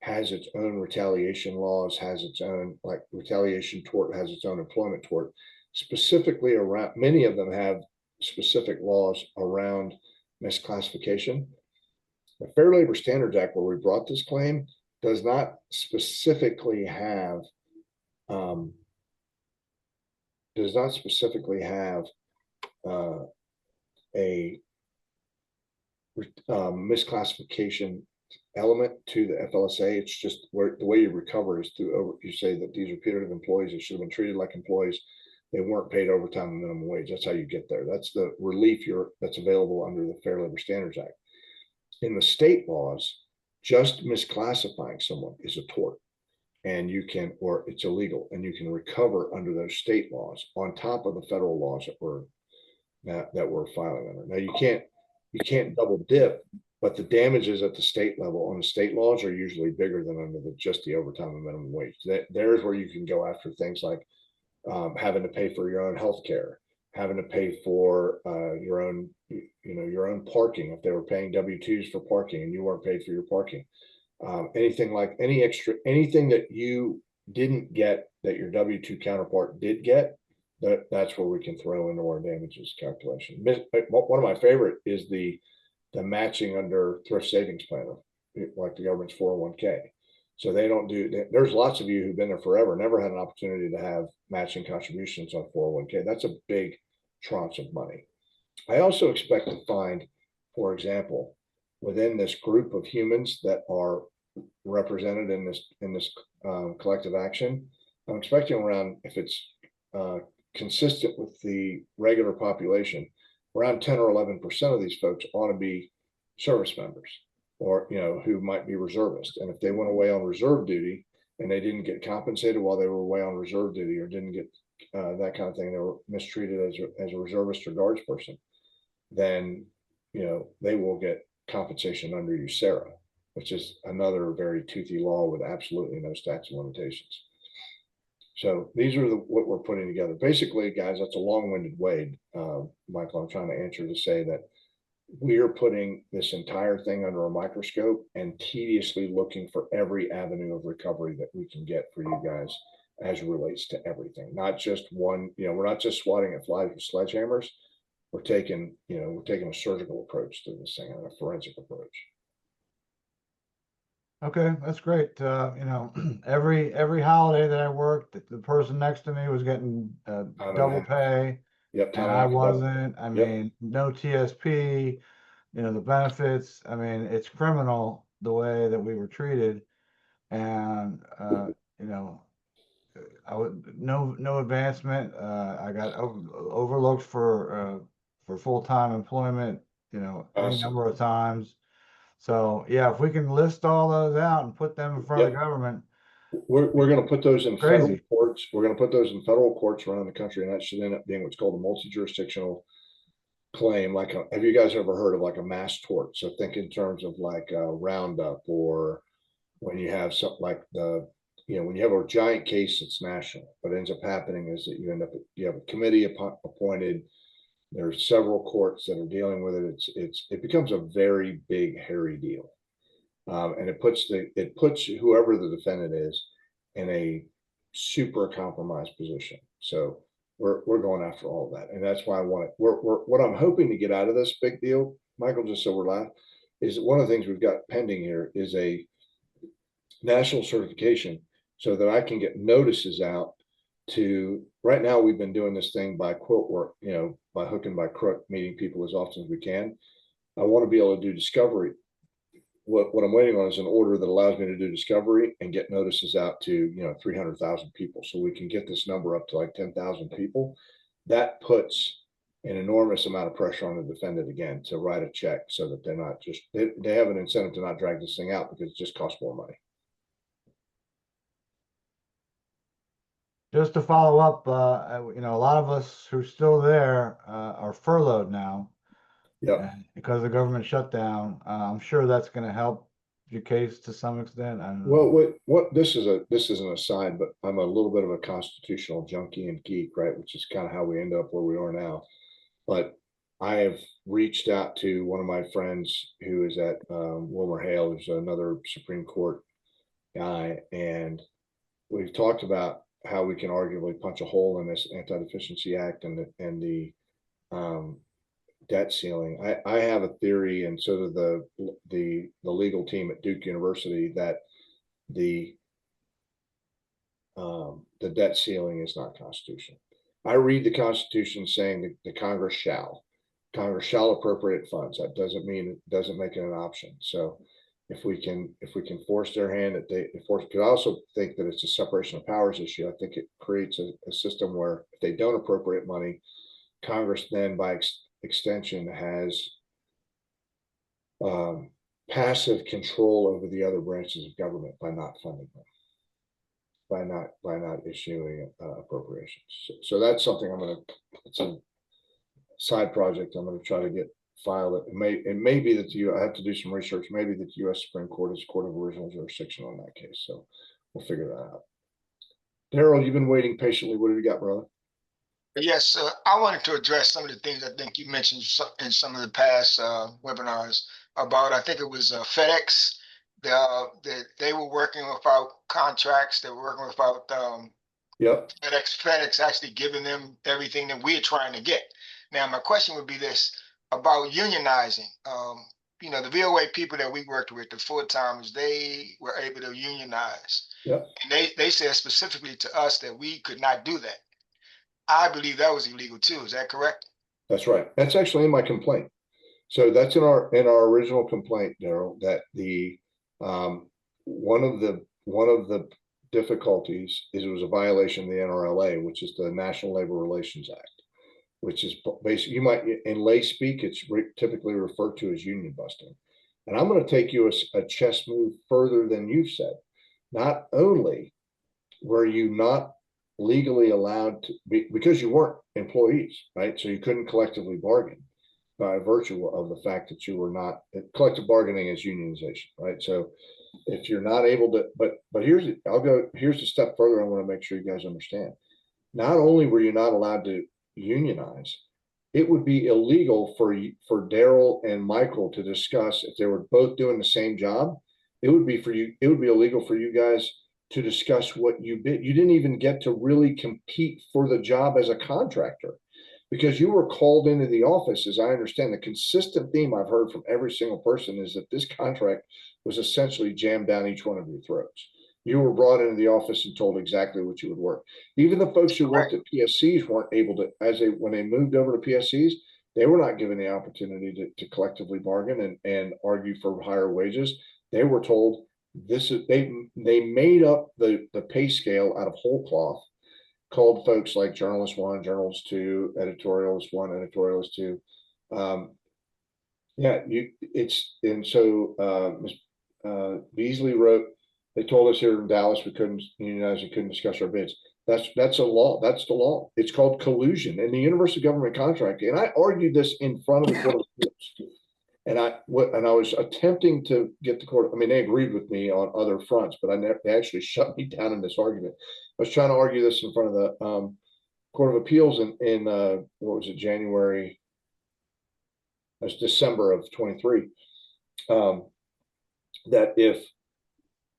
has its own retaliation laws, has its own like retaliation tort, has its own employment tort, specifically around, many of them have specific laws around misclassification. The Fair Labor Standards Act, where we brought this claim, does not specifically have a misclassification element to the FLSA. It's just where the way you recover is through you say that these are putative employees, they should have been treated like employees, they weren't paid overtime and minimum wage. That's how you get there. That's the relief that's available under the Fair Labor Standards Act. In the state laws, just misclassifying someone is a tort, and you can, or it's illegal, and you can recover under those state laws on top of the federal laws that we're filing under. Now you can't double dip, but the damages at the state level on the state laws are usually bigger than under just the overtime and minimum wage. There's where you can go after things like having to pay for your own health care, having to pay for your own parking. If they were paying W-2s for parking and you weren't paid for your parking, anything like anything that you didn't get that your W-2 counterpart did get, that's where we can throw into our damages calculation. One of my favorite is the matching under thrift savings plan, like the government's 401k. So they don't do, there's lots of you who've been there forever, never had an opportunity to have matching contributions on 401k. That's a big tranche of money. I also expect to find, for example, within this group of humans that are represented in this collective action, I'm expecting around, if it's consistent with the regular population, around 10 or 11% of these folks ought to be service members, or who might be reservists. And if they went away on reserve duty and they didn't get compensated while they were away on reserve duty, or didn't get that kind of thing, they were mistreated as a reservist or guards person, then they will get compensation under USERRA, which is another very toothy law with absolutely no statute of limitations. So these are what we're putting together. Basically, guys, that's a long-winded way, Michael, I'm trying to answer to say that we are putting this entire thing under a microscope and tediously looking for every avenue of recovery that we can get for you guys as it relates to everything. Not just one, we're not just swatting at flies with sledgehammers. We're taking a surgical approach to this thing and a forensic approach. Okay, that's great. Every holiday that I worked, the person next to me was getting double pay. Yep. And I wasn't. I mean, no TSP, the benefits. I mean, it's criminal the way that we were treated. And I would no advancement. I got overlooked for full-time employment, any number of times. So yeah, if we can list all those out and put them in front of the government, we're going to put those in federal courts. We're going to put those in federal courts around the country, and that should end up being what's called a multi-jurisdictional claim. Like, have you guys ever heard of like a mass tort? So think in terms of like a roundup, or when you have something like when you have a giant case that's national. What ends up happening is that you have a committee appointed. There's several courts that are dealing with it. It becomes a very big, hairy deal. And it puts whoever the defendant is in a super compromised position. So we're going after all of that, and that's why I want it. What I'm hoping to get out of this big deal, Michael, just so we're laughing, is one of the things we've got pending here is a national certification, so that I can get notices out to. Right now, we've been doing this thing by quilt work, by hook and by crook, meeting people as often as we can. I want to be able to do discovery. What I'm waiting on is an order that allows me to do discovery and get notices out to 300,000 people, so we can get this number up to like 10,000 people. That puts an enormous amount of pressure on the defendant again to write a check, so that they're not just they have an incentive to not drag this thing out, because it just costs more money. Just to follow up, a lot of us who are still there are are furloughed now. Yep. And because of the government shutdown, I'm sure that's gonna help your case to some extent. I don't know. Well, what this is an aside, but I'm a little bit of a constitutional junkie and geek, right? Which is kind of how we end up where we are now. But I have reached out to one of my friends who is at WilmerHale, who's another Supreme Court guy, and we've talked about how we can arguably punch a hole in this Anti-Deficiency Act and the debt ceiling. I have a theory, and so does the legal team at Duke University, that the debt ceiling is not constitutional. I read the Constitution saying that the Congress shall appropriate funds. That doesn't mean it doesn't make it an option. So if we can force their hand, that they force, because I also think that it's a separation of powers issue. I think it creates a system where if they don't appropriate money, Congress then by extension has passive control over the other branches of government by not funding them, by not issuing appropriations. So that's something it's a side project I'm going to try to get filed. It may be that I have to do some research. Maybe that the U.S. Supreme Court is court of original jurisdiction on that case. So we'll figure that out. Daryl, you've been waiting patiently. What have you got, brother? Yes, I wanted to address some of the things I think you mentioned in some of the past webinars about, I think it was FedEx, that they were working without contracts, they were working without Yep. FedEx actually giving them everything that we're trying to get. Now, my question would be this about unionizing. The VOA people that we worked with, the full-timers, they were able to unionize. Yep. And they said specifically to us that we could not do that. I believe that was illegal too. Is that correct? That's right. That's actually in my complaint. So that's in our original complaint, Daryl, that the one of the difficulties is it was a violation of the NRLA, which is the National Labor Relations Act, which is basically, you might, in lay speak, it's typically referred to as union busting. And I'm going to take you a chess move further than you've said. Not only were you not legally allowed to be, because you weren't employees, right? So you couldn't collectively bargain by virtue of the fact that you were not, collective bargaining is unionization, right? So if you're not able to, but here's a step further. I want to make sure you guys understand. Not only were you not allowed to unionize, it would be illegal for Daryl and Michael to discuss if they were both doing the same job. It would be illegal for you guys to discuss what you bid. You didn't even get to really compete for the job as a contractor because you were called into the office. As I understand, the consistent theme I've heard from every single person is that this contract was essentially jammed down each one of your throats. You were brought into the office and told exactly what you would work. Even the folks who worked at PSCs weren't able to, when they moved over to PSCs, they were not given the opportunity to collectively bargain and argue for higher wages. They were told they made up the pay scale out of whole cloth, called folks like journalist 1, journalist 2, editorialist 1, editorialist 2. Beasley wrote, they told us here in Dallas we couldn't unionize, we couldn't discuss our bids. That's a law. That's the law. It's called collusion in the universal government contract. And I argued this in front of the Court of Appeals. And I was attempting to get the court. I mean, they agreed with me on other fronts, but they actually shut me down in this argument. I was trying to argue this in front of the Court of Appeals in what was it, January? It was December of 23. That if,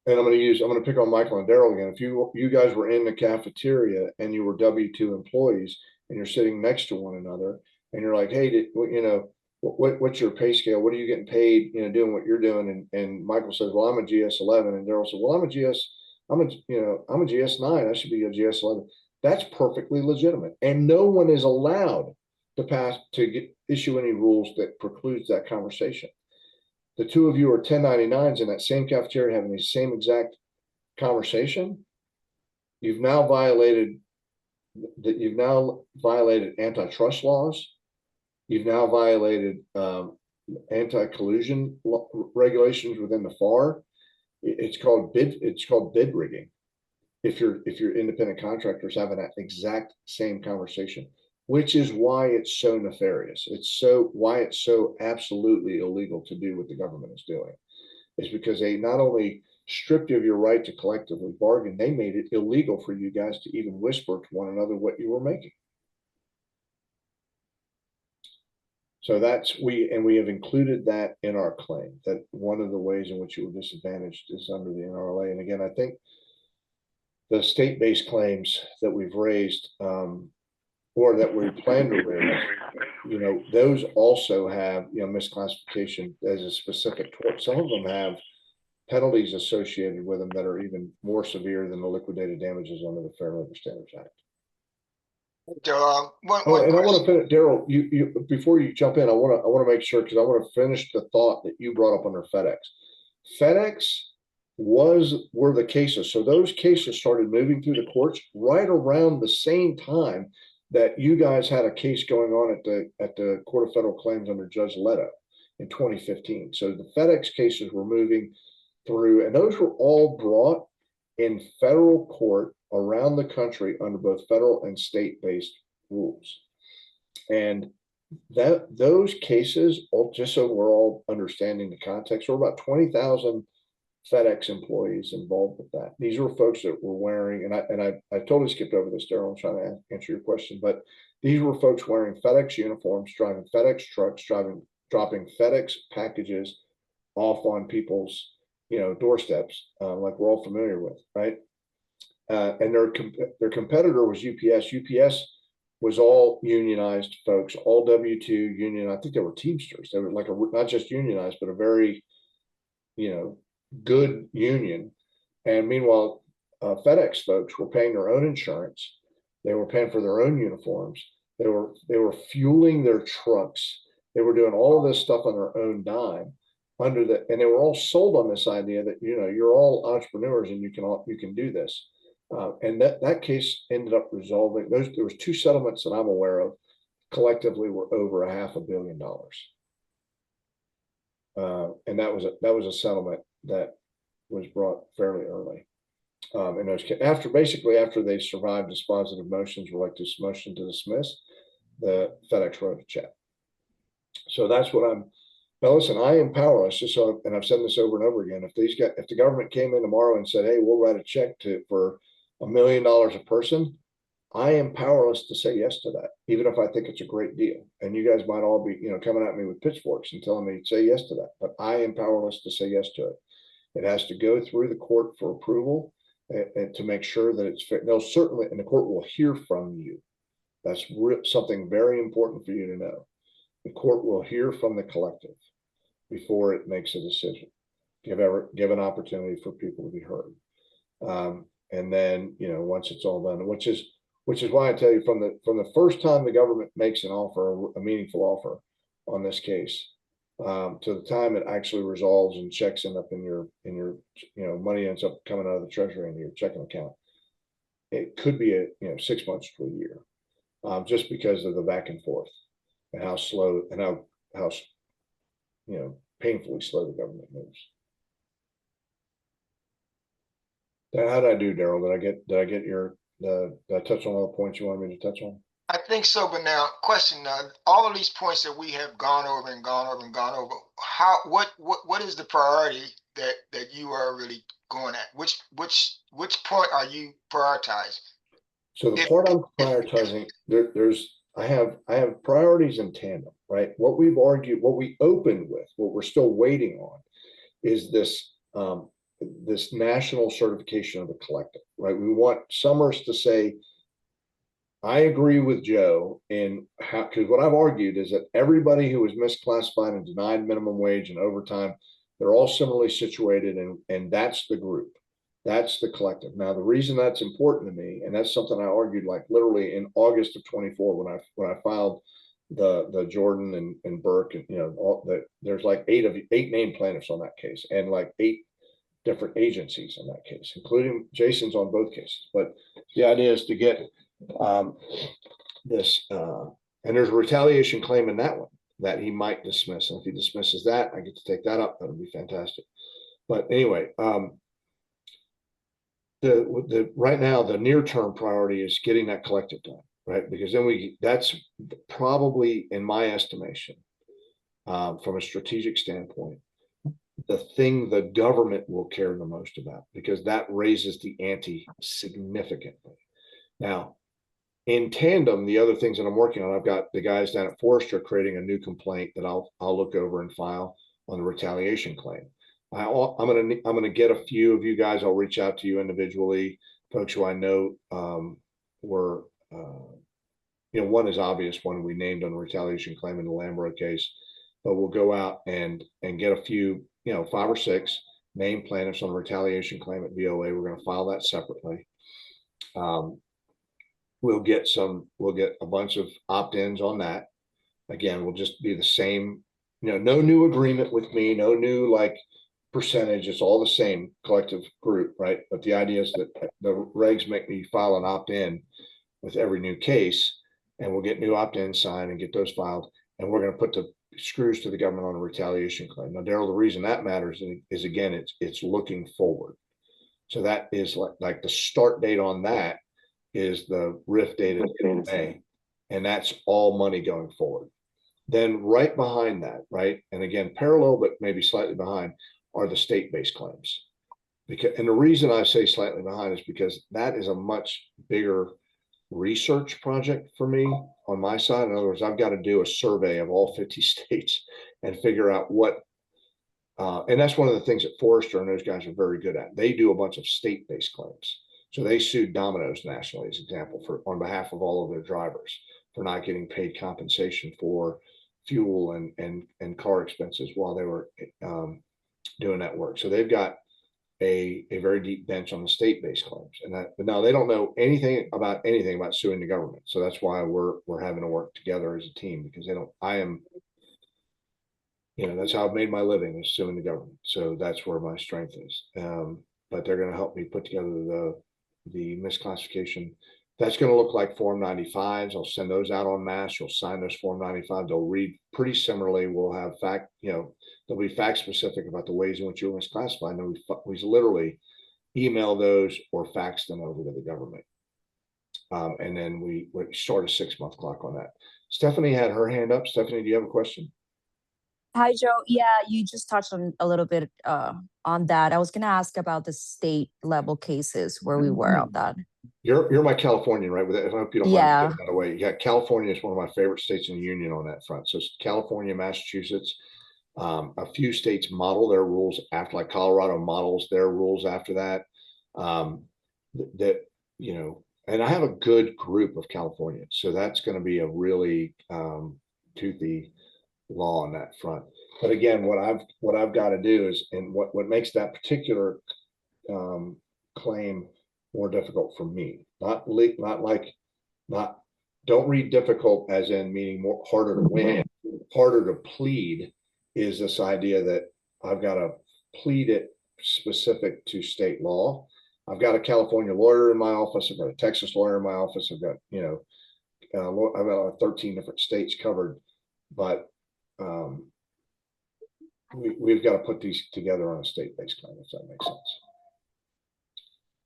and I'm going to pick on Michael and Daryl again. If you guys were in the cafeteria and you were W-2 employees and you're sitting next to one another and you're like, hey, what's your pay scale? What are you getting paid, doing what you're doing? And Michael says, well, I'm a GS11. And Daryl said, well, I'm a GS9. I should be a GS11. That's perfectly legitimate. And no one is allowed to issue any rules that precludes that conversation. The two of you are 1099s in that same cafeteria having the same exact conversation. You've now violated antitrust laws. You've now violated anti-collusion regulations within the FAR. It's called bid rigging. If your independent contractors having that exact same conversation, which is why it's so nefarious. Why it's so absolutely illegal to do what the government is doing, is because they not only stripped you of your right to collectively bargain, they made it illegal for you guys to even whisper to one another what you were making. So we have included that in our claim, that one of the ways in which you were disadvantaged is under the NRLA. And again, I think the state-based claims that we've raised, or that we plan to raise, those also have, misclassification as a specific tort. Some of them have penalties associated with them that are even more severe than the liquidated damages under the Fair Labor Standards Act. And I want to finish, Daryl. You before you jump in, I want to make sure, because I want to finish the thought that you brought up under FedEx. FedEx were the cases. So those cases started moving through the courts right around the same time that you guys had a case going on at the Court of Federal Claims under Judge Leto in 2015. So the FedEx cases were moving through, and those were all brought in federal court around the country under both federal and state-based rules. And those cases, just so we're all understanding the context, were about 20,000 FedEx employees involved with that. These were folks that were wearing, and I totally skipped over this, Daryl. I'm trying to answer your question, but these were folks wearing FedEx uniforms, driving FedEx trucks, dropping FedEx packages off on people's, doorsteps, like we're all familiar with, right? And their competitor was UPS. UPS was all unionized folks, all W-2 union. I think they were Teamsters. They were like not just unionized, but a very, good union. And meanwhile, FedEx folks were paying their own insurance. They were paying for their own uniforms. They were fueling their trucks. They were doing all of this stuff on their own dime. And they were all sold on this idea that you're all entrepreneurs and you can do this. And that case ended up resolving. There was two settlements that I'm aware of, collectively were over $500 million. And that was a settlement that was brought fairly early. And those after they survived dispositive motions, were like this motion to dismiss, the FedEx wrote a check. So that's what I'm. Now listen, I am powerless. And I've said this over and over again. If the government came in tomorrow and said, "Hey, we'll write a check for $1 million a person," I am powerless to say yes to that, even if I think it's a great deal. And you guys might all be, coming at me with pitchforks and telling me to say yes to that. But I am powerless to say yes to it. It has to go through the court for approval and to make sure that it's fair. They'll certainly, and the court will hear from you. That's something very important for you to know. The court will hear from the collective before it makes a decision. Give an opportunity for people to be heard. And then, once it's all done, which is why I tell you, from the first time the government makes an offer, a meaningful offer on this case, to the time it actually resolves and checks end up in your money ends up coming out of the treasury into your checking account, it could be 6 months to a year, just because of the back and forth and how slow and how painfully slow the government moves. How did I do, Daryl? Did I touch on all the points you wanted me to touch on? I think so, but now question, all of these points that we have gone over, what is the priority that you are really going at? Which point are you prioritizing? So the part I'm prioritizing, I have priorities in tandem, right? What we've argued, what we opened with, what we're still waiting on, is this national certification of the collective, right? We want Summers to say, I agree with Joe in how, because what I've argued is that everybody who was misclassified and denied minimum wage and overtime, they're all similarly situated, and that's the group. That's the collective. Now, the reason that's important to me, and that's something I argued like literally in August of 24 when I filed the Jordan and Burke, and there's like eight named plaintiffs on that case, and like 8 different agencies in that case, including Jason's on both cases. But the idea is to get this, and there's a retaliation claim in that one that he might dismiss. And if he dismisses that, I get to take that up. That'll be fantastic. But anyway, right now, the near-term priority is getting that collective done, right? Because then that's probably, in my estimation, from a strategic standpoint, the thing the government will care the most about, because that raises the ante significantly. Now, in tandem, the other things that I'm working on, I've got the guys down at Forrester creating a new complaint that I'll look over and file on the retaliation claim. I'm gonna get a few of you guys. I'll reach out to you individually, folks who I know were, one is obvious, one we named on the retaliation claim in the Lambro case, but we'll go out and get a few, 5 or 6 named plaintiffs on the retaliation claim at VOA. We're going to file that separately. We'll get a bunch of opt-ins on that. Again, we'll just be the same, no new agreement with me, no new percentage. It's all the same collective group, right? But the idea is that the regs make me file an opt-in with every new case, and we'll get new opt-ins signed and get those filed. And we're going to put the screws to the government on a retaliation claim. Now, Daryl, the reason that matters is again, it's looking forward. So that is like the start date on that is the RIF date in May, and that's all money going forward. Then right behind that, right, and again, parallel but maybe slightly behind, are the state-based claims. And the reason I say slightly behind is because that is a much bigger research project for me on my side. In other words, I've got to do a survey of all 50 states and figure out what, and that's one of the things that Forrester and those guys are very good at. They do a bunch of state-based claims. So they sued Domino's nationally, as an example, on behalf of all of their drivers for not getting paid compensation for fuel and car expenses while they were doing that work. So they've got a very deep bench on the state-based claims, but now they don't know anything about suing the government. So that's why we're having to work together as a team, because that's how I've made my living, is suing the government. So that's where my strength is. But they're going to help me put together the misclassification. That's going to look like Form 95s. I'll send those out en masse. You'll sign those Form 95. They'll read pretty similarly. We'll have they'll be fact specific about the ways in which you'll misclassify. And then we literally email those or fax them over to the government. And then we start a 6-month clock on that. Stephanie had her hand up. Stephanie, do you have a question? Hi, Joe. Yeah, you just touched on a little bit on that. I was going to ask about the state level cases where we were on that. You're my Californian, right? I hope you don't Yeah. mind getting that away. Yeah, California is one of my favorite states in the union on that front. So it's California, Massachusetts. A few states model their rules after, like Colorado models their rules after that. And I have a good group of Californians, so that's going to be a really toothy law on that front. But again, what I've got to do is, and what makes that particular claim more difficult for me, don't read difficult as in meaning more harder to win, harder to plead, is this idea that I've got to plead it specific to state law. I've got a California lawyer in my office. I've got a Texas lawyer in my office. I've got, I've got 13 different states covered, but we've got to put these together on a state-based claim, if that makes sense.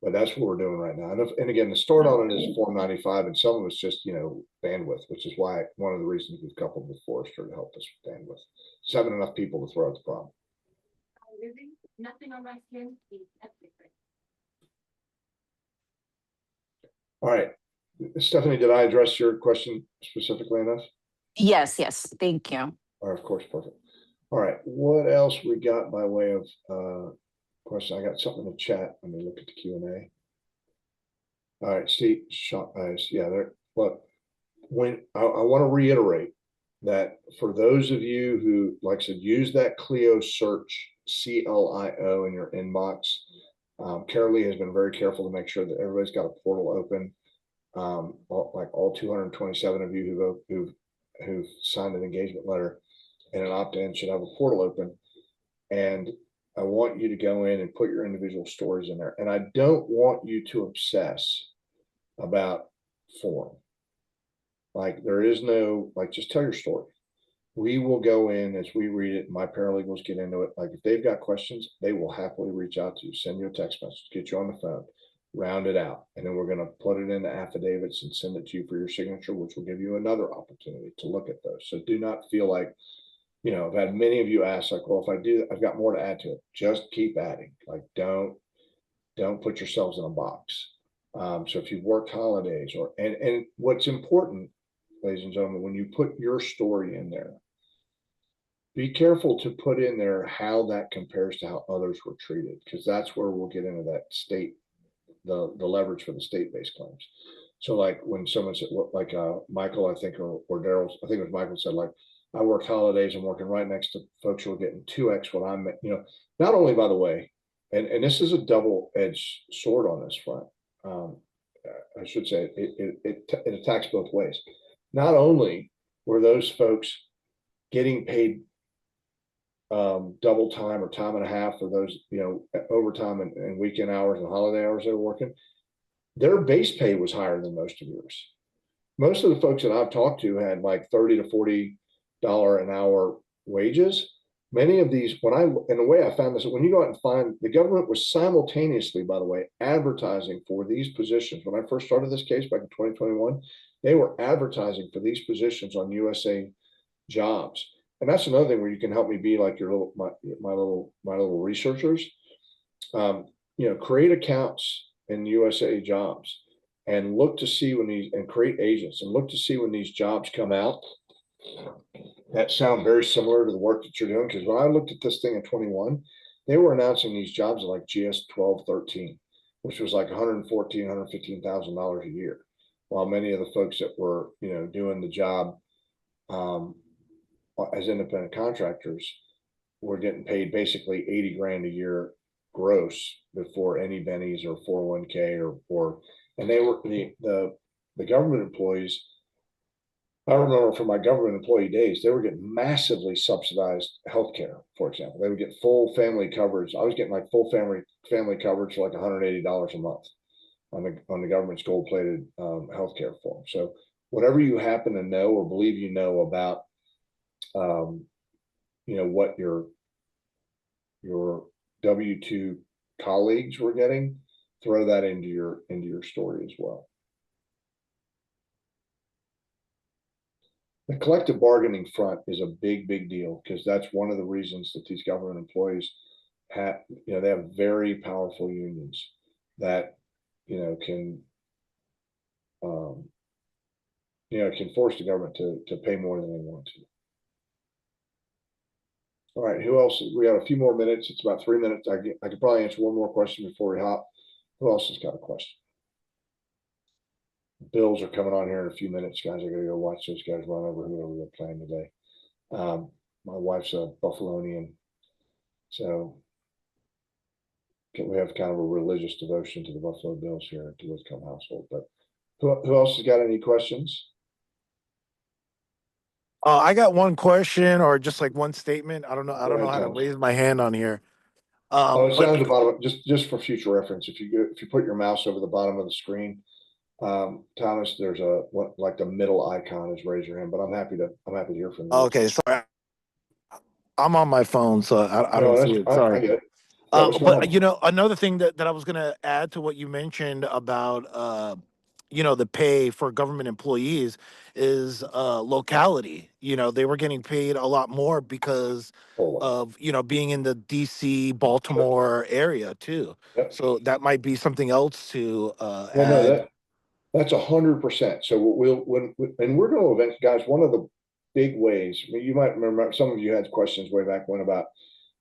But that's what we're doing right now. And again, the start on it is Form 95, and some of it's just, bandwidth, which is why one of the reasons we've coupled with Forrester to help us with bandwidth. Just having enough people to throw at the problem. Nothing on my skin is everything. All right. Stephanie, did I address your question specifically enough? Yes, thank you. All right, of course, perfect. All right, what else we got by way of question? I got something in the chat. Let me look at the Q&A. All right, Steve, yeah, there. Look, when I want to reiterate that for those of you who, like I said, use that Clio search, CLIO, in your inbox. Carolee has been very careful to make sure that everybody's got a portal open. All 227 of you who've signed an engagement letter and an opt-in should have a portal open. And I want you to go in and put your individual stories in there. And I don't want you to obsess about form. There is no, just tell your story. We will go in as we read it. My paralegals get into it. If they've got questions, they will happily reach out to you, send you a text message, get you on the phone. round it out, and then we're gonna put it into affidavits and send it to you for your signature, which will give you another opportunity to look at those. So do not feel like, you know, I've had many of you ask like, well, if I do, I've got more to add to it. Just keep adding. Like, don't put yourselves in a box. So if you've worked holidays and what's important, ladies and gentlemen, when you put your story in there, be careful to put in there how that compares to how others were treated, because that's where we'll get into that state, the leverage for the state-based claims. So like when someone said, like Michael, I think, or Daryl, I think it was Michael said, like, I work holidays, I'm working right next to folks who are getting 2x what I'm, you know, not only, by the way, and this is a double-edged sword on this front. I should say it attacks both ways. Not only were those folks getting paid double time or time and a half for those, you know, overtime and weekend hours and holiday hours they were working, their base pay was higher than most of yours. Most of the folks that I've talked to had like $30 to $40 an hour wages. Many of these, in a way I found this, when you go out and find, the government was simultaneously, by the way, advertising for these positions. When I first started this case back in 2021, they were advertising for these positions on USA Jobs. And that's another thing where you can help me be like your little, my little researchers. You know, create accounts in USA Jobs and look to see when these, and create agents and look to see when these jobs come out that sound very similar to the work that you're doing. Because when I looked at this thing in 21, they were announcing these jobs at like GS 1213, which was like $114,000, $115,000 a year. While many of the folks that were, you know, doing the job as independent contractors were getting paid basically 80 grand a year gross before any bennies or 401k or and they were the government employees. I remember from my government employee days, they were getting massively subsidized healthcare, for example. They would get full family coverage. I was getting like full family coverage for like $180 a month on the government's gold-plated healthcare form. So whatever you happen to know or believe you know about, you know, what your W-2 colleagues were getting, throw that into your story as well. The collective bargaining front is a big deal because that's one of the reasons that these government employees have, you know, they have very powerful unions that, you know, can, you know, can force the government to pay more than they want to. All right, who else? We have a few more minutes. It's about 3 minutes. I could probably answer one more question before we hop. Who else has got a question? Bills are coming on here in a few minutes, guys. I gotta go watch those guys run over whoever they're playing today. My wife's a Buffalonian, so we have kind of a religious devotion to the Buffalo Bills here at the Whitcomb household. But who else has got any questions? I got one question or just like one statement. I don't know how to Thomas. raise my hand on here. It's down at the bottom, just for future reference. If you put your mouse over the bottom of the screen, Thomas, there's like the middle icon is raise your hand, but I'm happy to hear from you. Okay, sorry. I'm on my phone, so I don't see it. Sorry. I get it. Yeah, but you know, another thing that I was gonna add to what you mentioned about you know, the pay for government employees is locality. You know, they were getting paid a lot more because of, you know, being in the DC, Baltimore area too. Yep. So that might be something else to add. No, that's 100%. So and we're going to guys, one of the big ways, you might remember, some of you had questions way back when about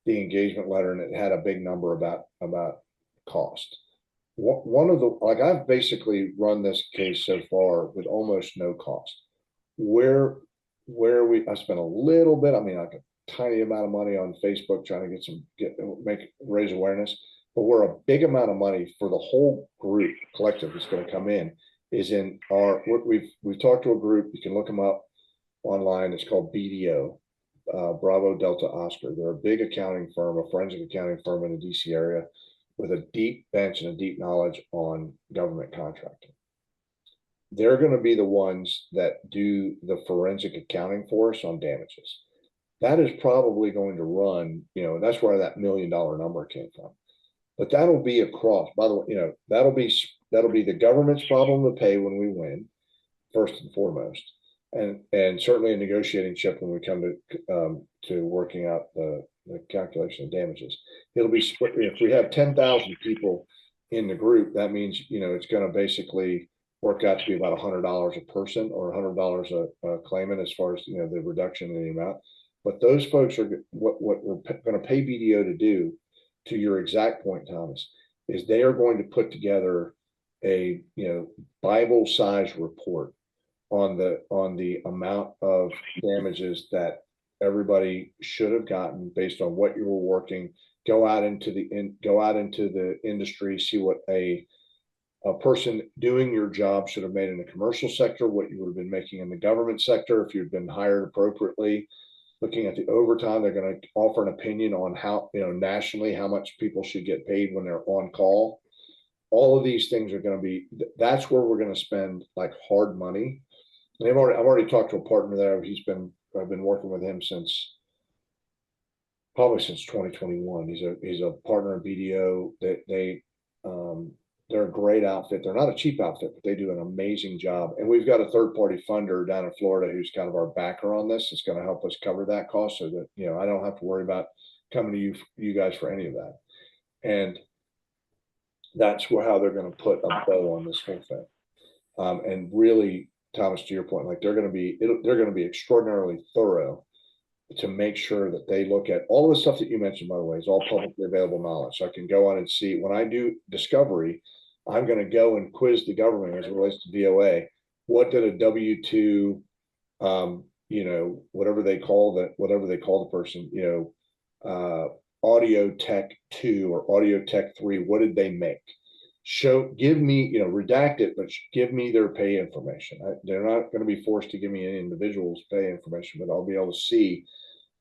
the engagement letter, and it had a big number about cost. One of the, like, I've basically run this case so far with almost no cost. Where I spent a little bit, I mean, like a tiny amount of money on Facebook trying to raise awareness, but where a big amount of money for the whole group collective is going to come in is in we've talked to a group. You can look them up online. It's called BDO, Bravo Delta Oscar. They're a big accounting firm, a forensic accounting firm in the DC area with a deep bench and a deep knowledge on government contracting. They're going to be the ones that do the forensic accounting for us on damages. That is probably going to run, you know, that's where that $1 million number came from. but that'll be across, by the way, you know, that'll be the government's problem to pay when we win, first and foremost. And certainly a negotiating chip when we come to working out the calculation of damages. It'll be split. If we have 10,000 people in the group, that means, you know, it's going to basically work out to be about $100 a person or $100 a claimant as far as, you know, the reduction in the amount. But those folks are what we're going to pay BDO to do, to your exact point, Thomas, is they are going to put together a, you know, Bible-sized report on the amount of damages that everybody should have gotten based on what you were working. Go out into the industry, see what a person doing your job should have made in the commercial sector, what you would have been making in the government sector if you'd been hired appropriately. Looking at the overtime, they're going to offer an opinion on how, you know, nationally, how much people should get paid when they're on call. All of these things are going to be, that's where we're going to spend like hard money. And I've already talked to a partner there. I've been working with him probably since 2021. He's a partner in BDO. They're a great outfit. They're not a cheap outfit, but they do an amazing job. And we've got a third-party funder down in Florida who's kind of our backer on this. It's going to help us cover that cost so that, you know, I don't have to worry about coming to you guys for any of that. And that's how they're going to put a bow on this whole thing. And really, Thomas, to your point, like they're going to be extraordinarily thorough to make sure that they look at all the stuff that you mentioned, by the way, is all publicly available knowledge. So I can go on and see when I do discovery, I'm going to go and quiz the government as it relates to DOA. What did a W-2, you know, whatever they call the person, you know, Audio Tech 2 or Audio Tech 3, what did they make? Give me, you know, redact it, but give me their pay information. They're not going to be forced to give me any individual's pay information, but I'll be able to see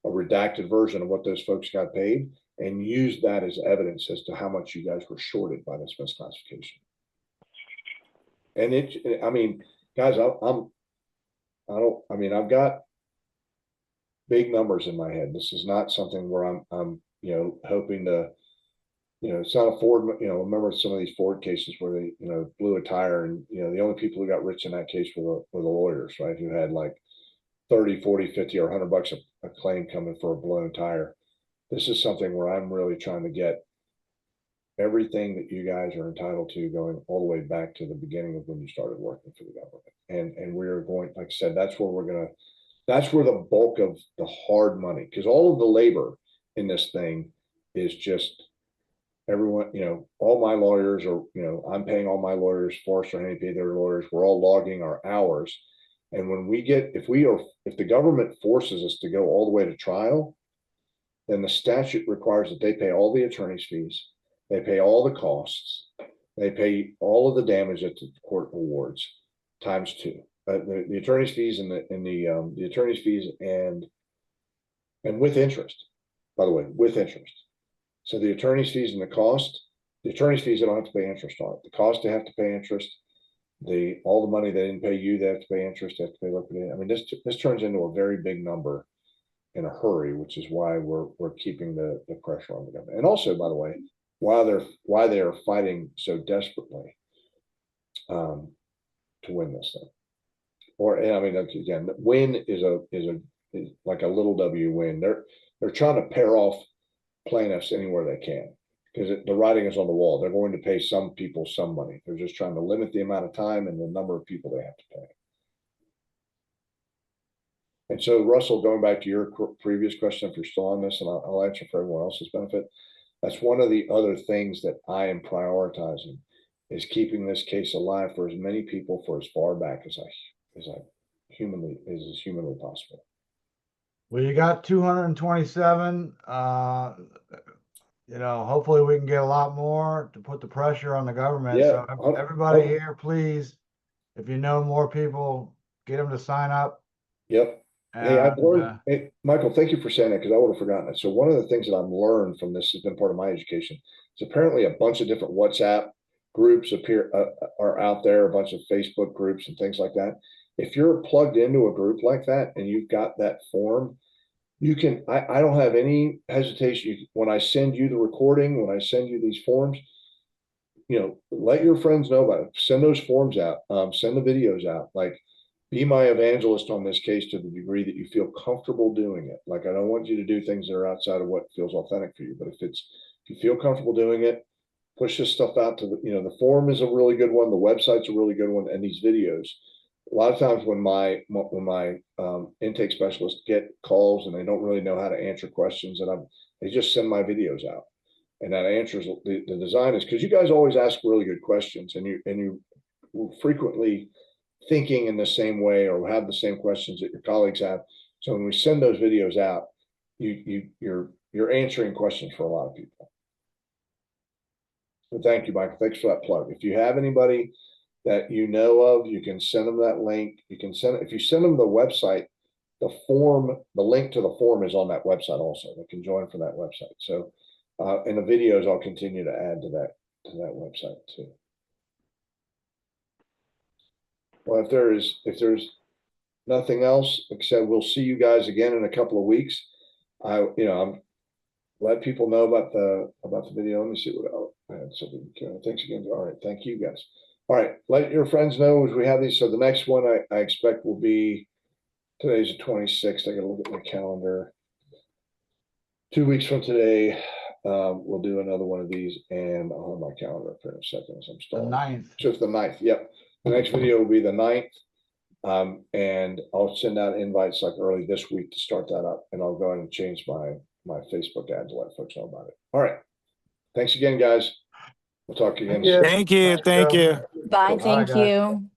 a redacted version of what those folks got paid and use that as evidence as to how much you guys were shorted by this misclassification. And I mean, guys, I've got big numbers in my head. This is not something where I'm, you know, hoping to, you know, it's not a Ford, you know, remember some of these Ford cases where they, you know, blew a tire and, you know, the only people who got rich in that case were the lawyers, right? Who had like 30, 40, 50 or $100 a claim coming for a blown tire. This is something where I'm really trying to get everything that you guys are entitled to going all the way back to the beginning of when you started working for the government. And we're going, like I said, that's where the bulk of the hard money, because all of the labor in this thing is just everyone, you know, all my lawyers are, you know, I'm paying all my lawyers, Forrester, Henry pay their lawyers, we're all logging our hours. And when we get, if the government forces us to go all the way to trial, then the statute requires that they pay all the attorney's fees, they pay all the costs, they pay all of the damage that the court awards times 2. The attorney's fees and the attorney's fees and with interest, by the way, with interest. So the attorney's fees and the attorney's fees, they don't have to pay interest on it. The cost, they have to pay interest. All the money they didn't pay you, they have to pay interest, they have to pay liquidated. I mean, this turns into a very big number in a hurry, which is why we're keeping the pressure on the government. And also, by the way, why they are fighting so desperately to win this thing. I mean, again, win is like a little W win. They're trying to pair off plaintiffs anywhere they can because the writing is on the wall. They're going to pay some people some money. They're just trying to limit the amount of time and the number of people they have to pay. And so, Russell, going back to your previous question, if you're still on this, and I'll answer for everyone else's benefit, that's one of the other things that I am prioritizing is keeping this case alive for as many people for as far back as humanly possible. Well, you got 227. You know, hopefully we can get a lot more to put the pressure on the government. Yeah. So everybody here, please, if you know more people, get them to sign up. Yep. Hey, I've learned, hey, Michael, thank you for saying that because I would have forgotten it. So one of the things that I've learned from this has been part of my education. It's apparently a bunch of different WhatsApp groups are out there, a bunch of Facebook groups and things like that. If you're plugged into a group like that and you've got that form, You can, I don't have any hesitation. When I send you the recording, when I send you these forms, let your friends know about it. Send those forms out, send the videos out, like be my evangelist on this case to the degree that you feel comfortable doing it. Like, I don't want you to do things that are outside of what feels authentic for you, but if you feel comfortable doing it, push this stuff out to the form is a really good one. The website's a really good one. And these videos, a lot of times when my intake specialists get calls and they don't really know how to answer questions, and they just send my videos out. And that answers the design is because you guys always ask really good questions, and you frequently thinking in the same way or have the same questions that your colleagues have. So when we send those videos out, you're answering questions for a lot of people. So thank you, Michael. Thanks for that plug. If you have anybody that you know of, you can send them that link. You can if you send them the website, the link to the form is on that website also. They can join from that website. So and the videos I'll continue to add to that website too. Well, if there's nothing else, except we'll see you guys again in a couple of weeks. I'm let people know about the video. Let me see what else I had. Thanks again. All right, thank you guys. All right, let your friends know as we have these. So the next one I expect will be, today's the 26th. I gotta look at my calendar. 2 weeks from today, we'll do another one of these, and I'll have my calendar up here in a second as I'm The stalling. 9th. So it's the 9th. Yep. The next video will be the 9th. And I'll send out invites like early this week to start that up, and I'll go ahead and change my Facebook ad to let folks know about it. All right. Thanks again, guys. We'll talk again. Thank you. Thank you. Thanks, Thank Joe. you. Bye, Cool. thank Bye, guys. you.